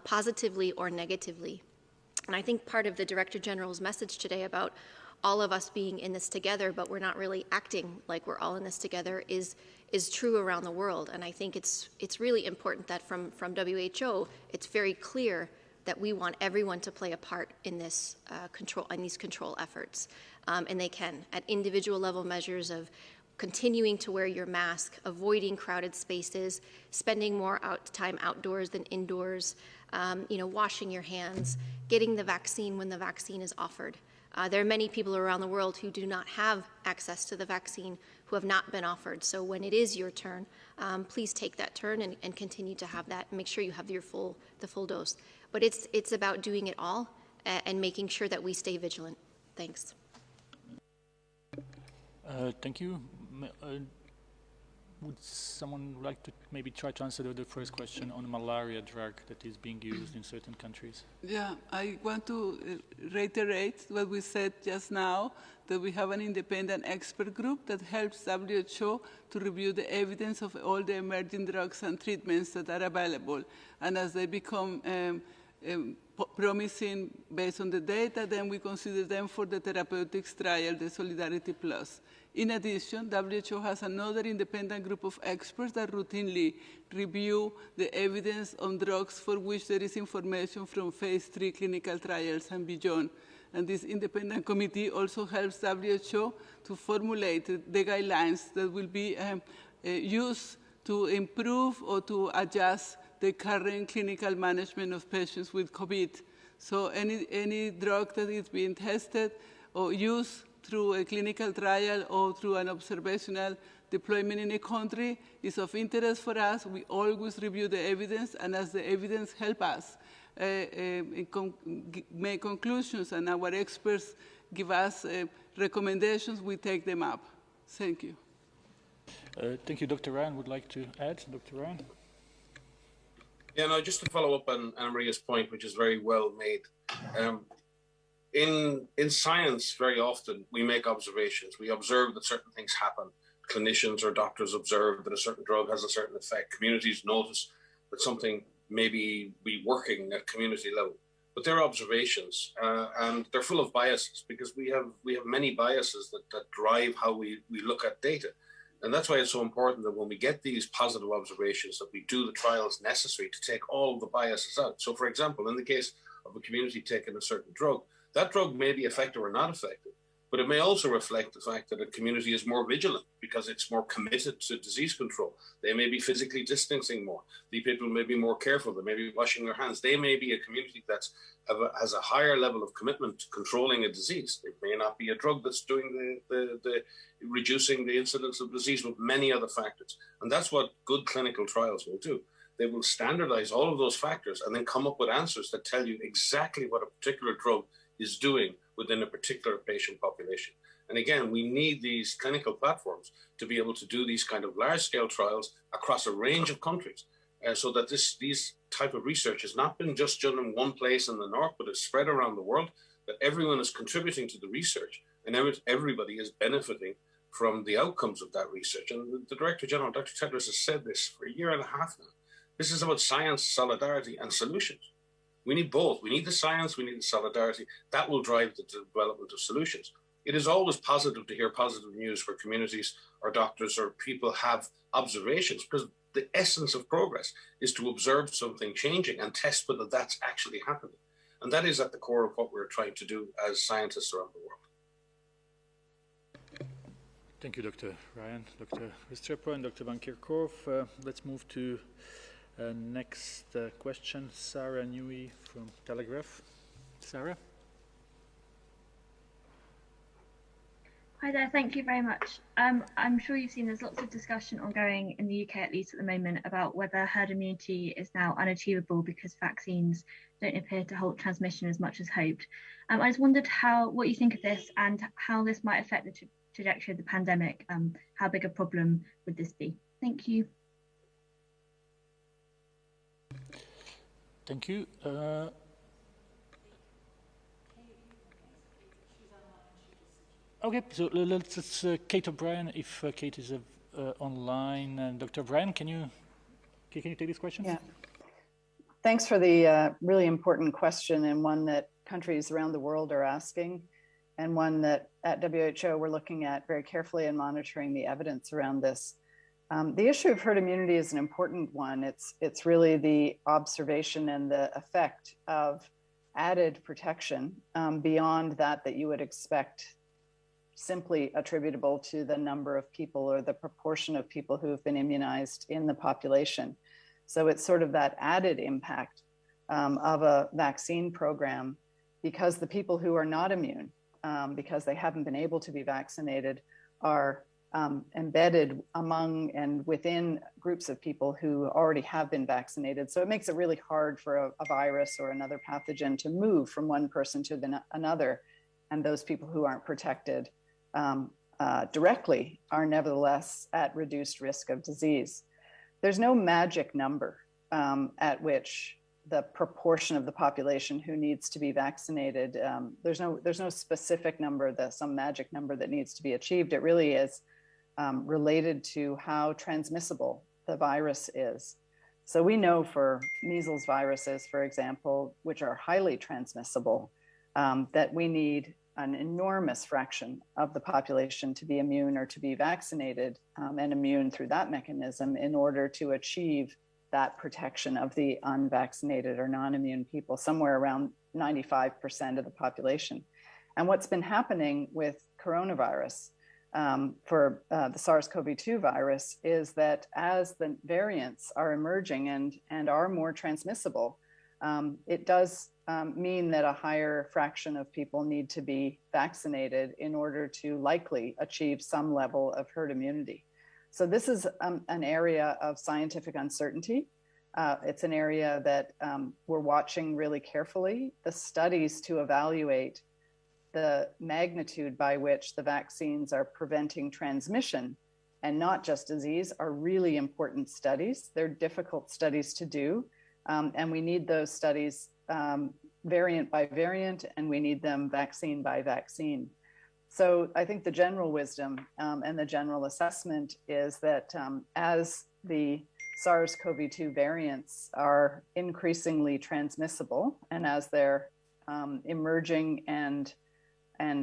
L: positively or negatively. And I think part of the Director General's message today about all of us being in this together, but we're not really acting like we're all in this together, is true around the world. And I think it's really important that from WHO, it's very clear that we want everyone to play a part in this these control efforts, and they can at individual level measures of continuing to wear your mask, avoiding crowded spaces, spending more time outdoors than indoors, washing your hands, getting the vaccine when the vaccine is offered. There are many people around the world who do not have access to the vaccine, who have not been offered. So when it is your turn, please take that turn and continue to have that. And make sure you have the full dose. But it's about doing it all and making sure that we stay vigilant. Thanks.
F: Thank you. Would someone like to maybe try to answer the first question on malaria drug that is being used in certain countries?
M: Yeah, I want to reiterate what we said just now, that we have an independent expert group that helps WHO to review the evidence of all the emerging drugs and treatments that are available. And as they become promising based on the data, then we consider them for the therapeutics trial, the Solidarity Plus. In addition, WHO has another independent group of experts that routinely review the evidence on drugs for which there is information from phase 3 clinical trials and beyond. And this independent committee also helps WHO to formulate the guidelines that will be used to improve or to adjust the current clinical management of patients with COVID. So any drug that is being tested or used through a clinical trial or through an observational deployment in a country is of interest for us. We always review the evidence, and as the evidence helps us make conclusions and our experts give us recommendations, we take them up. Thank you.
F: Thank you. Dr. Ryan would like to add. Dr. Ryan?
D: Yeah, no, just to follow up on Anna Maria's point, which is very well made. In science, very often we make observations. We observe that certain things happen. Clinicians or doctors observe that a certain drug has a certain effect. Communities notice that something may be working at community level. But they're observations, and they're full of biases, because we have many biases that drive how we look at data. And that's why it's so important that when we get these positive observations, that we do the trials necessary to take all of the biases out. So, for example, in the case of a community taking a certain drug, that drug may be effective or not effective, but it may also reflect the fact that a community is more vigilant because it's more committed to disease control. They may be physically distancing more. The people may be more careful. They may be washing their hands. They may be a community that has a higher level of commitment to controlling a disease. It may not be a drug that's doing the reducing the incidence of disease, with many other factors. And that's what good clinical trials will do. They will standardize all of those factors and then come up with answers that tell you exactly what a particular drug is doing within a particular patient population. And again, we need these clinical platforms to be able to do these kind of large-scale trials across a range of countries, so that these type of research has not been just done in one place in the north, but is spread around the world, that everyone is contributing to the research, and everybody is benefiting from the outcomes of that research. And the Director General, Dr. Tedros, has said this for a year and a half now. This is about science, solidarity, and solutions. We need both. We need the science, we need the solidarity. That will drive the development of solutions. It is always positive to hear positive news where communities or doctors or people have observations, because the essence of progress is to observe something changing and test whether that's actually happening. And that is at the core of what we're trying to do as scientists around the world.
F: Thank you, Dr. Ryan, Dr. Restrepo, and Dr. Van Kerkhove. Let's move to next question. Sarah Newey from Telegraph. Sarah?
S: Hi there, thank you very much. I'm sure you've seen there's lots of discussion ongoing in the UK, at least at the moment, about whether herd immunity is now unachievable because vaccines don't appear to halt transmission as much as hoped. I just wondered what you think of this and how this might affect the trajectory of the pandemic. How big a problem would this be? Thank you.
F: Thank you. Okay, so let's Kate O'Brien, if Kate is online. And Dr. O'Brien, can you take this question?
T: Yeah. Thanks for the really important question, and one that countries around the world are asking, and one that at WHO we're looking at very carefully and monitoring the evidence around this. The issue of herd immunity is an important one. It's really the observation and the effect of added protection beyond that you would expect simply attributable to the number of people or the proportion of people who have been immunized in the population. So it's sort of that added impact of a vaccine program, because the people who are not immune, because they haven't been able to be vaccinated, are embedded among and within groups of people who already have been vaccinated. So it makes it really hard for a virus or another pathogen to move from one person to another. And those people who aren't protected directly are nevertheless at reduced risk of disease. There's no magic number at which the proportion of the population who needs to be vaccinated, there's no specific number, some magic number that needs to be achieved. It really is related to how transmissible the virus is. So we know for measles viruses, for example, which are highly transmissible, that we need an enormous fraction of the population to be immune or to be vaccinated and immune through that mechanism in order to achieve that protection of the unvaccinated or non-immune people, somewhere around 95% of the population. And what's been happening with coronavirus for the SARS-CoV-2 virus is that as the variants are emerging and are more transmissible, it does mean that a higher fraction of people need to be vaccinated in order to likely achieve some level of herd immunity. So this is an area of scientific uncertainty. It's an area that we're watching really carefully. The studies to evaluate the magnitude by which the vaccines are preventing transmission and not just disease are really important studies. They're difficult studies to do, and we need those studies variant by variant, and we need them vaccine by vaccine. So I think the general wisdom and the general assessment is that as the SARS-CoV-2 variants are increasingly transmissible, and as they're emerging and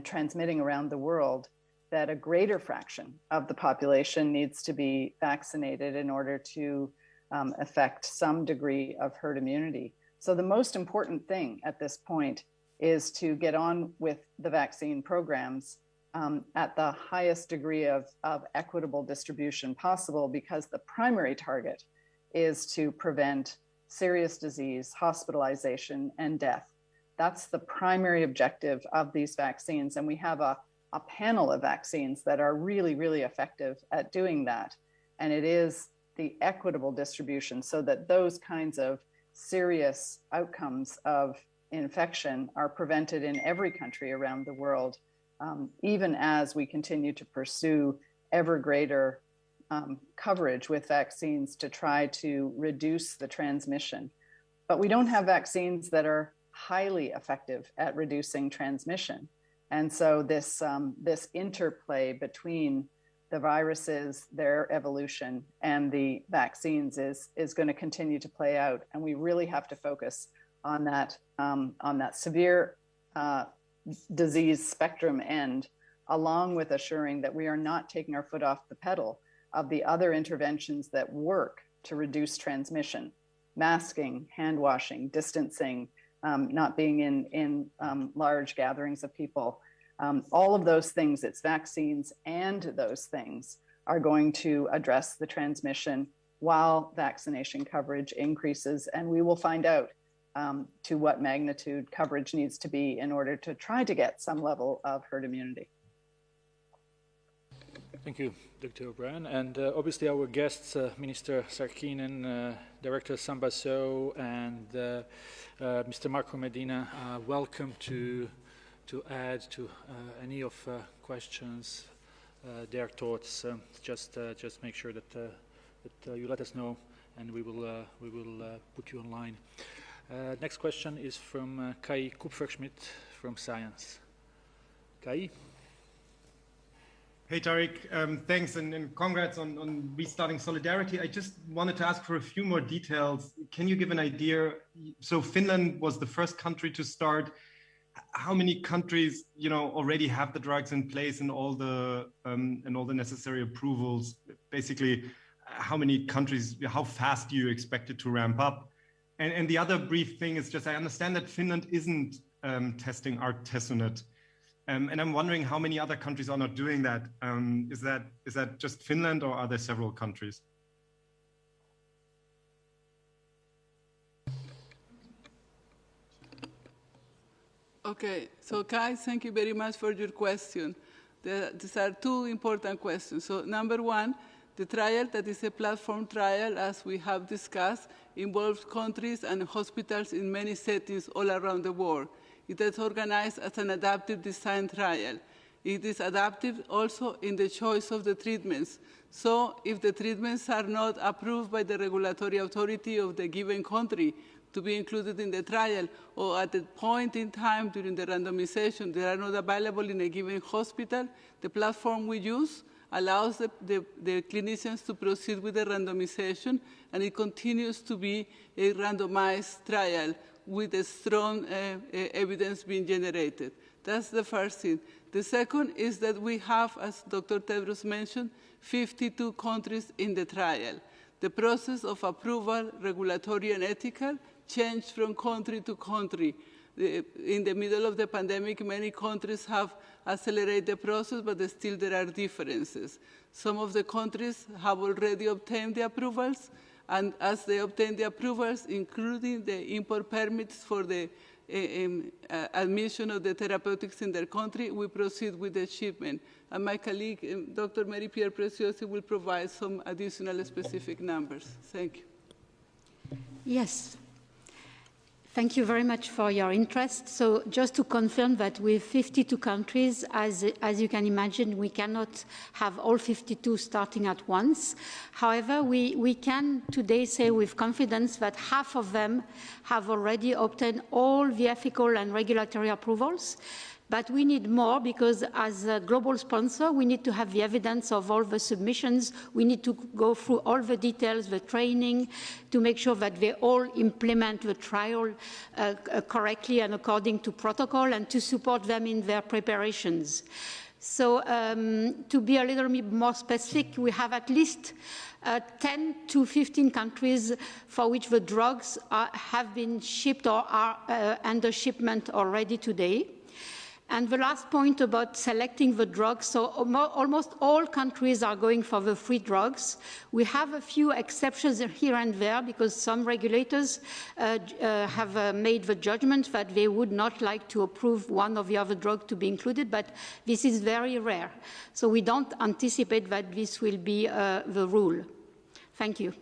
T: transmitting around the world, that a greater fraction of the population needs to be vaccinated in order to affect some degree of herd immunity. So the most important thing at this point is to get on with the vaccine programs at the highest degree of equitable distribution possible, because the primary target is to prevent serious disease, hospitalization, and death. That's the primary objective of these vaccines. And we have a panel of vaccines that are really, really effective at doing that. And it is the equitable distribution so that those kinds of serious outcomes of infection are prevented in every country around the world, even as we continue to pursue ever greater coverage with vaccines to try to reduce the transmission. But we don't have vaccines that are highly effective at reducing transmission. And so this interplay between the viruses, their evolution, and the vaccines is going to continue to play out. And we really have to focus on that severe disease spectrum end, along with assuring that we are not taking our foot off the pedal of the other interventions that work to reduce transmission: masking, hand washing, distancing, not being in large gatherings of people. All of those things, it's vaccines and those things, are going to address the transmission while vaccination coverage increases. And we will find out to what magnitude coverage needs to be in order to try to get some level of herd immunity.
F: Thank you, Dr. O'Brien. And obviously our guests, Minister Sarkkinen, Director Samba and Mr. Marco Medina, are welcome to add to any of questions, their thoughts. Just make sure that you let us know, and we will put you online. Next question is from Kai Kupferschmidt from Science. Kai?
U: Hey, Tariq, thanks and congrats on restarting Solidarity. I just wanted to ask for a few more details. Can you give an idea? So Finland was the first country to start. How many countries, already have the drugs in place and all the necessary approvals? Basically, how many countries? How fast do you expect it to ramp up? And the other brief thing is just I understand that Finland isn't testing artesunate. And I'm wondering how many other countries are not doing that. Is that just Finland, or are there several countries?
M: Okay, so Kai, thank you very much for your question. These are two important questions. So number one, the trial that is a platform trial, as we have discussed, involves countries and hospitals in many settings all around the world. It is organized as an adaptive design trial. It is adaptive also in the choice of the treatments. So if the treatments are not approved by the regulatory authority of the given country to be included in the trial, or at a point in time during the randomization they are not available in a given hospital, the platform we use allows the clinicians to proceed with the randomization, and it continues to be a randomized trial with a strong evidence being generated. That's the first thing. The second is that we have, as Dr. Tedros mentioned, 52 countries in the trial. The process of approval, regulatory and ethical, changed from country to country. In the middle of the pandemic, many countries have accelerated the process, but still there are differences. Some of the countries have already obtained the approvals, and as they obtain the approvals, including the import permits for the admission of the therapeutics in their country, we proceed with the shipment. And my colleague, Dr. Marie-Pierre Preciosi, will provide some additional specific numbers. Thank you.
N: Yes. Thank you very much for your interest. So just to confirm that with 52 countries, as you can imagine, we cannot have all 52 starting at once. However, we can today say with confidence that half of them have already obtained all the ethical and regulatory approvals. But we need more because as a global sponsor, we need to have the evidence of all the submissions. We need to go through all the details, the training, to make sure that they all implement the trial correctly and according to protocol, and to support them in their preparations. So to be a little bit more specific, we have at least 10 to 15 countries for which the drugs have been shipped or are under shipment already today. And the last point about selecting the drugs, so almost all countries are going for the free drugs. We have a few exceptions here and there because some regulators have made the judgment that they would not like to approve one or the other drug to be included, but this is very rare. So we don't anticipate that this will be the rule. Thank you.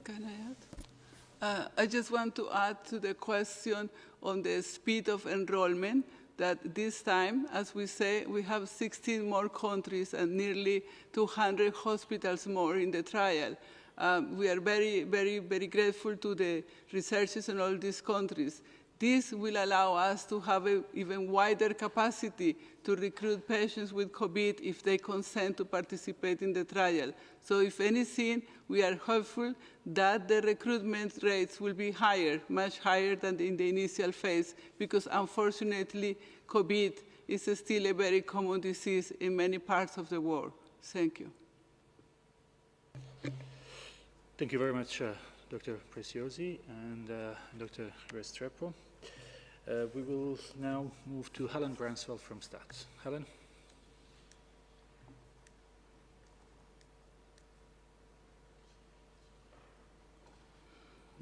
M: Can I add? I just want to add to the question on the speed of enrollment, that this time, as we say, we have 16 more countries and nearly 200 hospitals more in the trial. We are very, very, very grateful to the researchers in all these countries. This will allow us to have an even wider capacity to recruit patients with COVID if they consent to participate in the trial. So if anything, we are hopeful that the recruitment rates will be higher, much higher than in the initial phase, because unfortunately, COVID is still a very common disease in many parts of the world. Thank you.
F: Thank you very much, Dr. Preciosi and Dr. Restrepo. We will now move to Helen Branswell from Stats. Helen?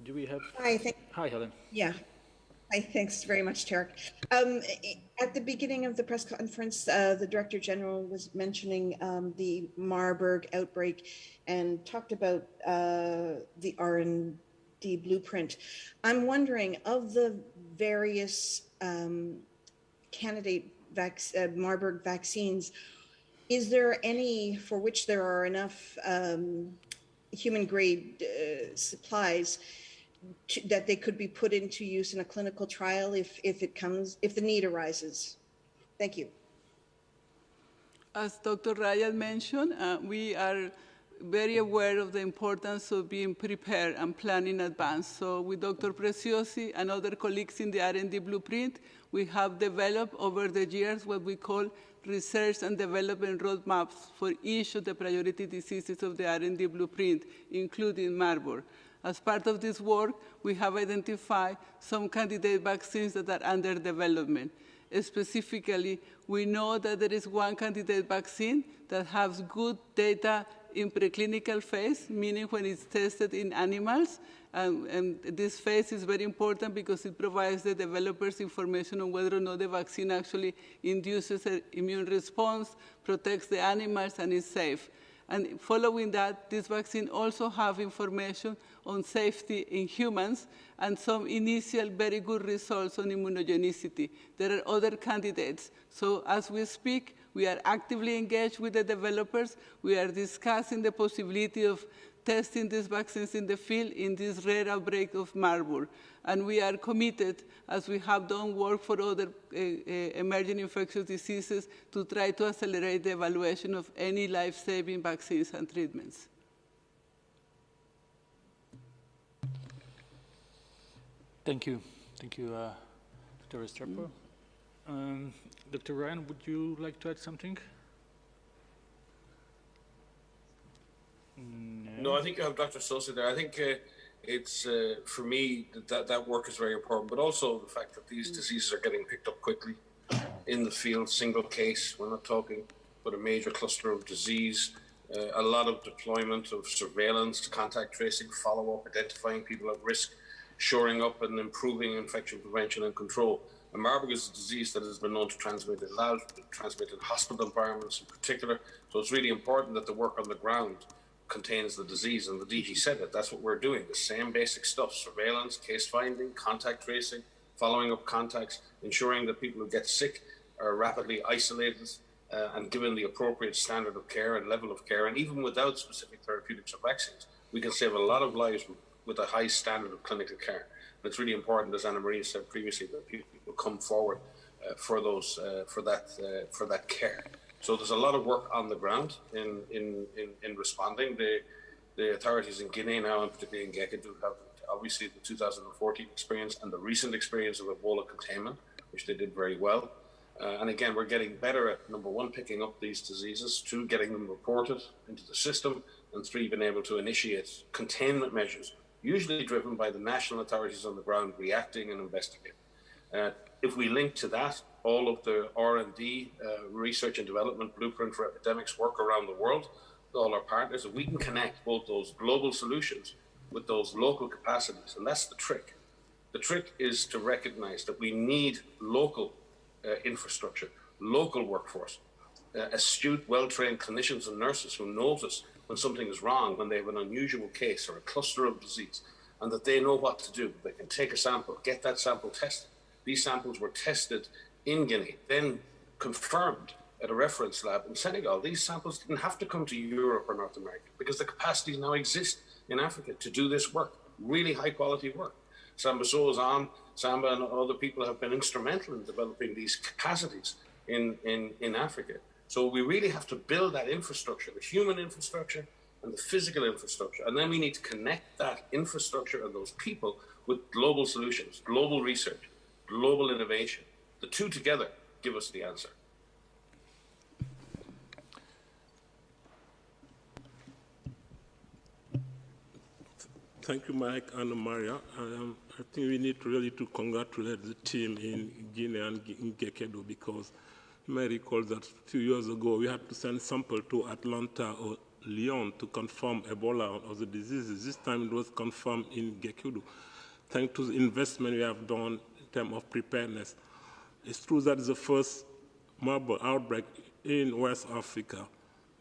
F: Do we have...
B: Hi,
F: Helen.
B: Yeah. Hi, thanks very much, Tarek. At the beginning of the press conference, the Director General was mentioning the Marburg outbreak and talked about the R&D blueprint. I'm wondering, of the various candidate Marburg vaccines, is there any for which there are enough human-grade supplies that they could be put into use in a clinical trial if the need arises? Thank you.
M: As Dr. Ryan mentioned, we are very aware of the importance of being prepared and planning in advance. So with Dr. Preziosi and other colleagues in the R&D blueprint, we have developed over the years what we call research and development roadmaps for each of the priority diseases of the R&D blueprint, including Marburg. As part of this work, we have identified some candidate vaccines that are under development. Specifically, we know that there is one candidate vaccine that has good data in preclinical phase, meaning when it's tested in animals. And this phase is very important because it provides the developers information on whether or not the vaccine actually induces an immune response, protects the animals, and is safe. And following that, this vaccine also have information on safety in humans and some initial very good results on immunogenicity. There are other candidates. So as we speak, we are actively engaged with the developers. We are discussing the possibility of testing these vaccines in the field in this rare outbreak of Marburg. And we are committed, as we have done work for other emerging infectious diseases, to try to accelerate the evaluation of any life-saving vaccines and treatments.
F: Thank you. Thank you, Dr. Restrepo. Dr. Ryan, would you like to add something?
D: No, I think you have Dr. Sosa there. I think it's, for me, that work is very important, but also the fact that these diseases are getting picked up quickly in the field, single case. We're not talking about a major cluster of disease, a lot of deployment of surveillance, contact tracing, follow-up, identifying people at risk, shoring up and improving infection prevention and control. And Marburg is a disease that has been known to transmit in labs, transmit in hospital environments in particular. So it's really important that the work on the ground contains the disease, and the DG said it. That's what we're doing, the same basic stuff: surveillance, case finding, contact tracing, following up contacts, ensuring that people who get sick are rapidly isolated and given the appropriate standard of care and level of care. And even without specific therapeutics or vaccines, we can save a lot of lives with a high standard of clinical care. And it's really important, as Anna Maria said previously, that people come forward for that care. So there's a lot of work on the ground in responding. The authorities in Guinea now, and particularly in Gekedu, have obviously the 2014 experience and the recent experience of Ebola containment, which they did very well. And again, we're getting better at, number one, picking up these diseases, two, getting them reported into the system, and three, being able to initiate containment measures, usually driven by the national authorities on the ground reacting and investigating. If we link to that all of the R&D, research and development blueprint for epidemics work around the world, with all our partners, if we can connect both those global solutions with those local capacities, and that's the trick. The trick is to recognize that we need local infrastructure, local workforce, astute, well-trained clinicians and nurses who notice when something is wrong, when they have an unusual case or a cluster of disease, and that they know what to do. They can take a sample, get that sample tested. These samples were tested in Guinea, then confirmed at a reference lab in Senegal. These samples didn't have to come to Europe or North America because the capacities now exist in Africa to do this work, really high quality work. Samba and other people have been instrumental in developing these capacities in Africa. So we really have to build that infrastructure, the human infrastructure and the physical infrastructure. And then we need to connect that infrastructure and those people with global solutions, global research, global innovation. The two together give us the answer.
A: Thank you, Mike and Maria. I think we need really to congratulate the team in Guinea and in Gekedo, because you may recall that a few years ago we had to send sample to Atlanta or Lyon to confirm Ebola or the diseases. This time it was confirmed in Gekedo. Thanks to the investment we have done in terms of preparedness. It's true that it's the first Marburg outbreak in West Africa,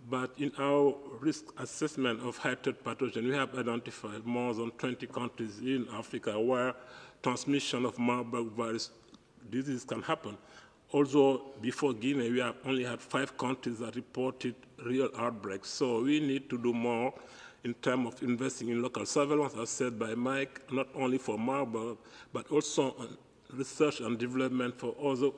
A: but in our risk assessment of high-threat pathogen, we have identified more than 20 countries in Africa where transmission of Marburg virus disease can happen. Although before Guinea, we have only had 5 countries that reported real outbreaks. So we need to do more in terms of investing in local surveillance, as said by Mike, not only for Marburg, but also on research and development for other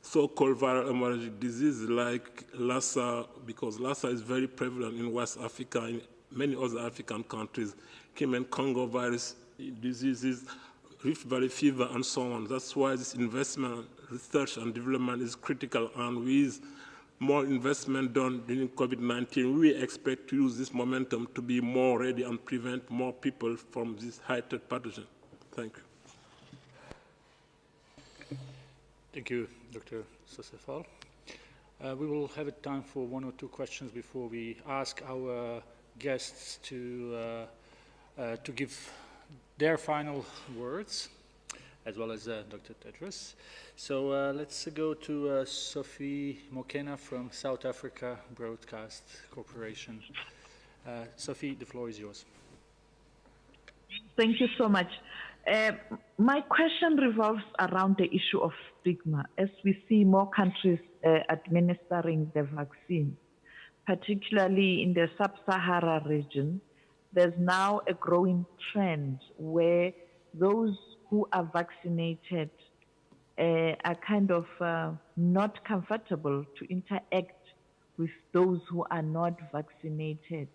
A: so-called viral hemorrhagic diseases like Lassa, because Lassa is very prevalent in West Africa, in many other African countries, Congo virus diseases, Rift Valley fever, and so on. That's why this investment, research and development is critical, and with more investment done during COVID-19, we expect to use this momentum to be more ready and prevent more people from this high-threat pathogen. Thank you.
F: Thank you, Dr. Sosefal. We will have a time for 1 or 2 questions before we ask our guests to give their final words, as well as Dr. Tedros. So let's go to Sophie Mokena from South Africa Broadcast Corporation. Sophie, the floor is yours.
V: Thank you so much. My question revolves around the issue of stigma. As we see more countries administering the vaccine, particularly in the sub-Sahara region, there's now a growing trend where those who are vaccinated are kind of not comfortable to interact with those who are not vaccinated.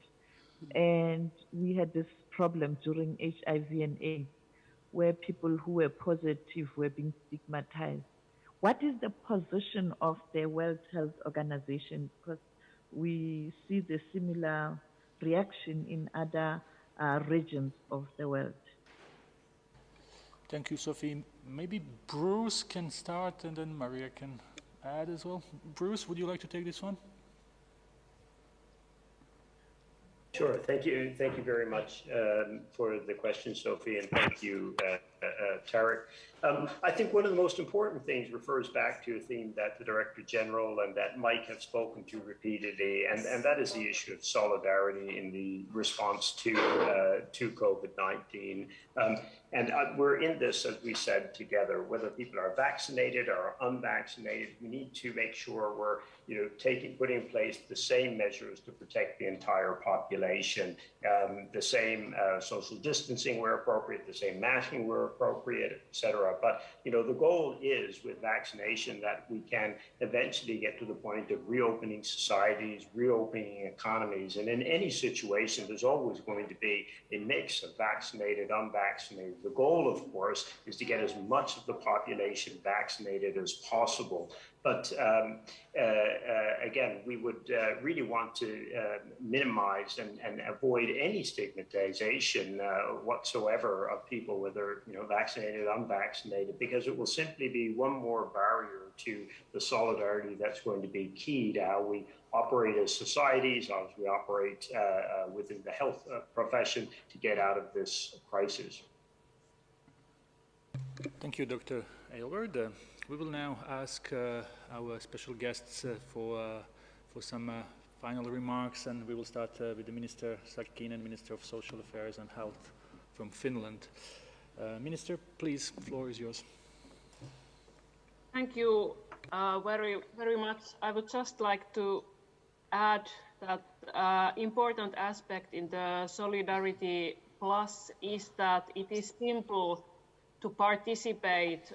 V: And we had this problem during HIV and AIDS, where people who were positive were being stigmatized. What is the position of the World Health Organization? Because we see the similar reaction in other regions of the world.
F: Thank you, Sophie. Maybe Bruce can start, and then Maria can add as well. Bruce, would you like to take this one?
E: Sure. Thank you very much for the question, Sophie, and thank you, Tarek. I think one of the most important things refers back to a theme that the Director General and that Mike have spoken to repeatedly, and that is the issue of solidarity in the response to COVID-19. And we're in this, as we said, together. Whether people are vaccinated or unvaccinated, we need to make sure we're putting in place the same measures to protect the entire population, the same social distancing where appropriate, the same masking where appropriate, et cetera. But the goal is with vaccination that we can eventually get to the point of reopening societies, reopening economies. And in any situation, there's always going to be a mix of vaccinated, unvaccinated. The goal, of course, is to get as much of the population vaccinated as possible. But again, we would really want to minimize and avoid any stigmatization whatsoever of people, whether vaccinated, unvaccinated, because it will simply be one more barrier to the solidarity that's going to be key to how we operate as societies, how we operate within the health profession to get out of this crisis.
F: Thank you, Dr. Aylward. We will now ask our special guests for some final remarks, and we will start with the Minister Sarkkinen, Minister of Social Affairs and Health from Finland. Minister, please, the floor is yours.
H: Thank you very, very much. I would just like to add that important aspect in the Solidarity Plus is that it is simple to participate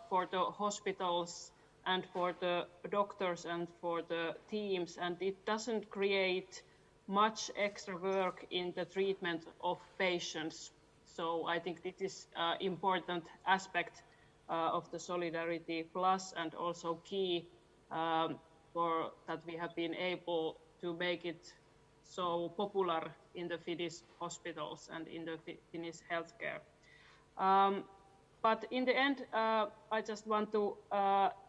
H: for the hospitals and for the doctors and for the teams, and it doesn't create much extra work in the treatment of patients. So I think this is an important aspect of the Solidarity Plus, and also key for that we have been able to make it so popular in the Finnish hospitals and in the Finnish healthcare. But in the end, I just want to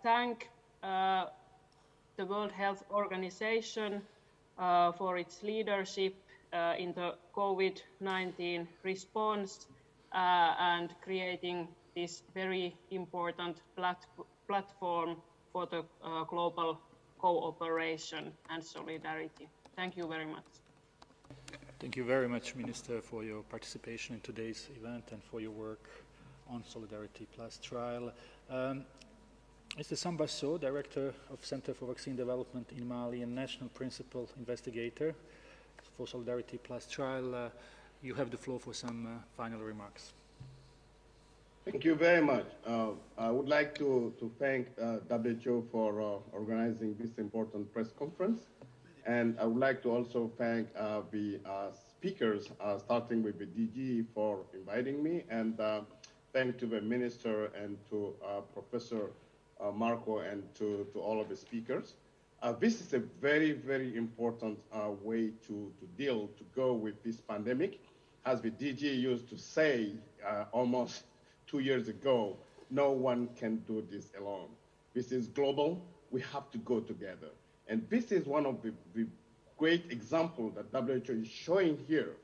H: thank the World Health Organization for its leadership in the COVID-19 response and creating this very important platform for the global cooperation and solidarity. Thank you very much.
F: Thank you very much, Minister, for your participation in today's event and for your work on Solidarity Plus trial. Mr. Samba, Director of Center for Vaccine Development in Mali and National Principal Investigator for Solidarity Plus trial, you have the floor for some final remarks.
C: Thank you very much. I would like to thank WHO for organizing this important press conference. And I would like to also thank the speakers, starting with the DG for inviting me, and thank to the Minister and to Professor Marco and to all of the speakers. This is a very, very important way to go with this pandemic. As the DG used to say almost 2 years ago, no one can do this alone. This is global. We have to go together. And this is one of the great examples that WHO is showing here,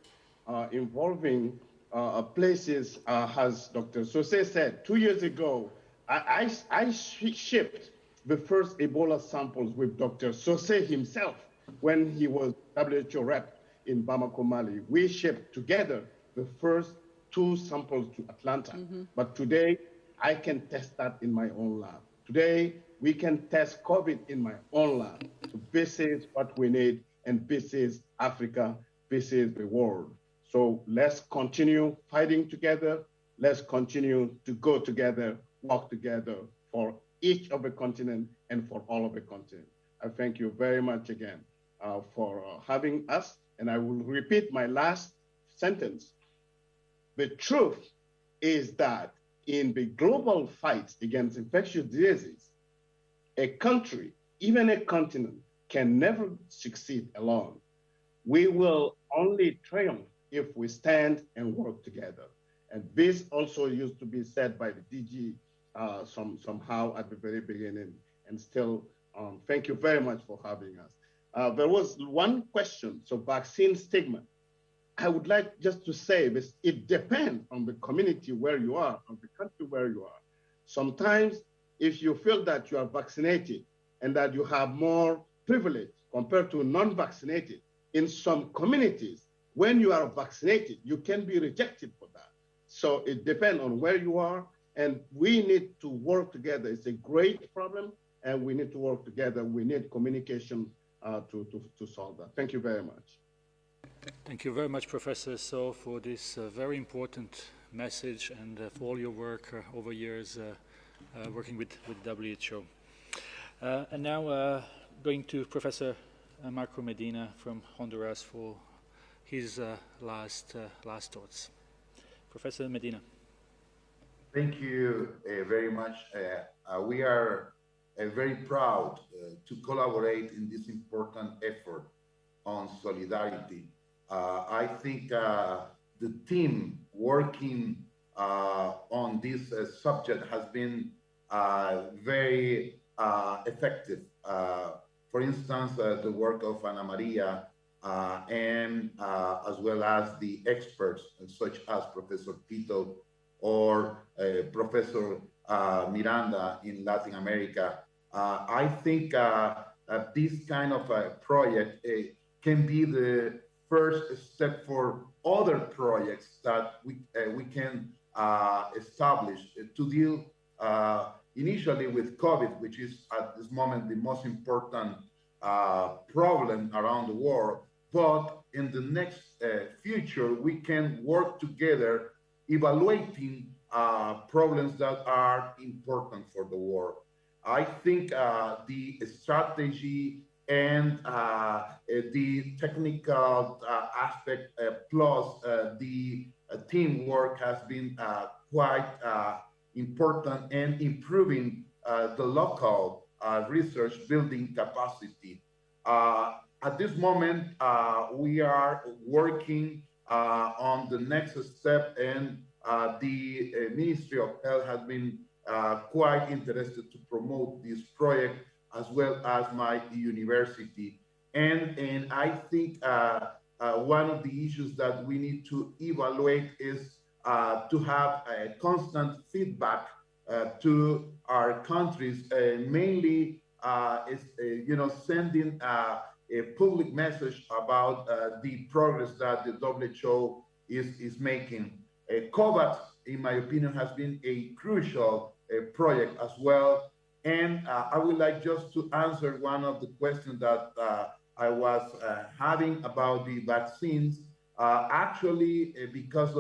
C: involving places, as Dr. Sose said, 2 years ago, I shipped the first Ebola samples with Dr. Sose himself when he was WHO rep in Bamako, Mali. We shipped together the first 2 samples to Atlanta. But today, I can test that in my own lab. Today, we can test COVID in my own lab. So this is what we need, and this is Africa, this is the world. So let's continue fighting together. Let's continue to go together, work together for each of the continent and for all of the continent. I thank you very much again for having us. And I will repeat my last sentence. The truth is that in the global fight against infectious diseases, a country, even a continent, can never succeed alone. We will only triumph if we stand and work together. And this also used to be said by the DG somehow at the very beginning. And still, thank you very much for having us. There was one question, so vaccine stigma. I would like just to say this, it depends on the community where you are, on the country where you are. Sometimes if you feel that you are vaccinated and that you have more privilege compared to non-vaccinated, in some communities, when you are vaccinated, you can be rejected for that. So it depends on where you are, and we need to work together. It's a great problem, and we need to work together. We need communication to solve that. Thank you very much.
F: Thank you very much, Professor So, for this very important message and for all your work over years working with WHO. And now going to Professor Marco Medina from Honduras for his last thoughts. Professor Medina.
J: Thank you very much. We are very proud to collaborate in this important effort on solidarity. I think the team working on this subject has been very effective. For instance, the work of Ana Maria and as well as the experts such as Professor Tito or Professor Miranda in Latin America. I think this kind of a project can be the first step for other projects that we can establish to deal initially with COVID, which is at this moment the most important problem around the world. But in the next future, we can work together evaluating problems that are important for the world. I think the strategy and the technical aspect plus the teamwork has been quite important and improving the local research building capacity. At this moment, we are working on the next step, and the Ministry of Health has been quite interested to promote this project, as well as my university. And I think one of the issues that we need to evaluate is to have a constant feedback to our countries, mainly sending a public message about the progress that the WHO is making. COVAX, in my opinion, has been a crucial project as well. And I would like just to answer one of the questions that I was having about the vaccines. Actually, because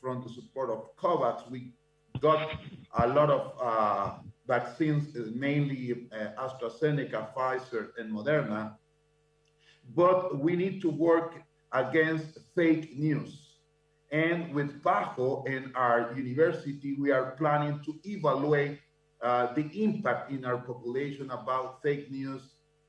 J: from the support of COVAX, we got a lot of vaccines, mainly AstraZeneca, Pfizer, and Moderna. But we need to work against fake news. And with PAHO and our university, we are planning to evaluate the impact in our population about fake news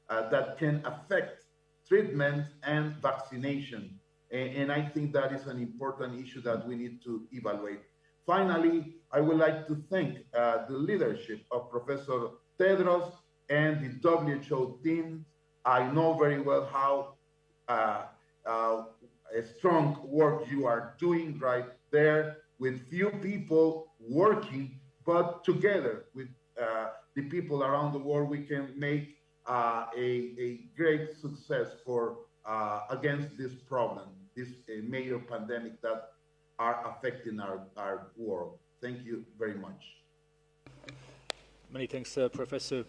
J: that can affect treatment and vaccination. And I think that is an important issue that we need to evaluate. Finally, I would like to thank the leadership of Professor Tedros and the WHO team. I know very well how a strong work you are doing right there, with few people working, but together with the people around the world, we can make a great success for against this problem, this major pandemic that are affecting our world. Thank you very much.
F: Many thanks, Professor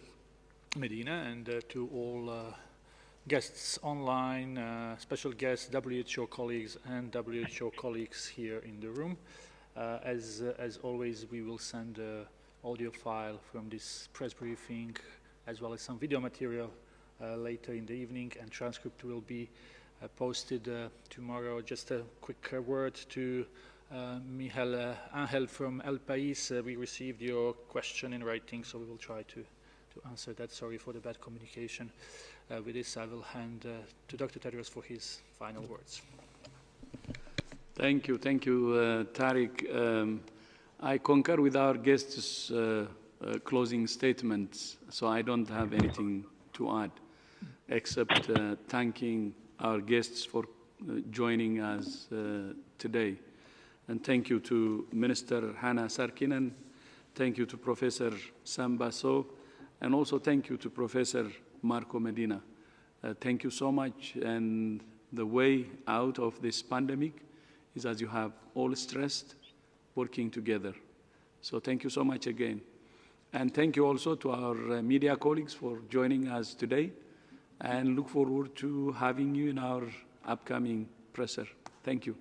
F: Medina, and to all guests online, special guests, WHO colleagues, and WHO colleagues here in the room. As always, we will send an audio file from this press briefing, as well as some video material later in the evening, and transcript will be posted tomorrow. Just a quick word to Miguel Angel from El País. We received your question in writing, so we will try to answer that. Sorry for the bad communication. With this, I will hand to Dr. Tedros for his final words.
G: Thank you, Tariq. I concur with our guests' closing statements, so I don't have anything to add, except thanking our guests for joining us today. And thank you to Minister Hanna Sarkkinen, thank you to Professor Samba, and also thank you to Professor Marco Medina. Thank you so much. And the way out of this pandemic is, as you have all stressed, working together. So thank you so much again. And thank you also to our media colleagues for joining us today, and look forward to having you in our upcoming presser. Thank you.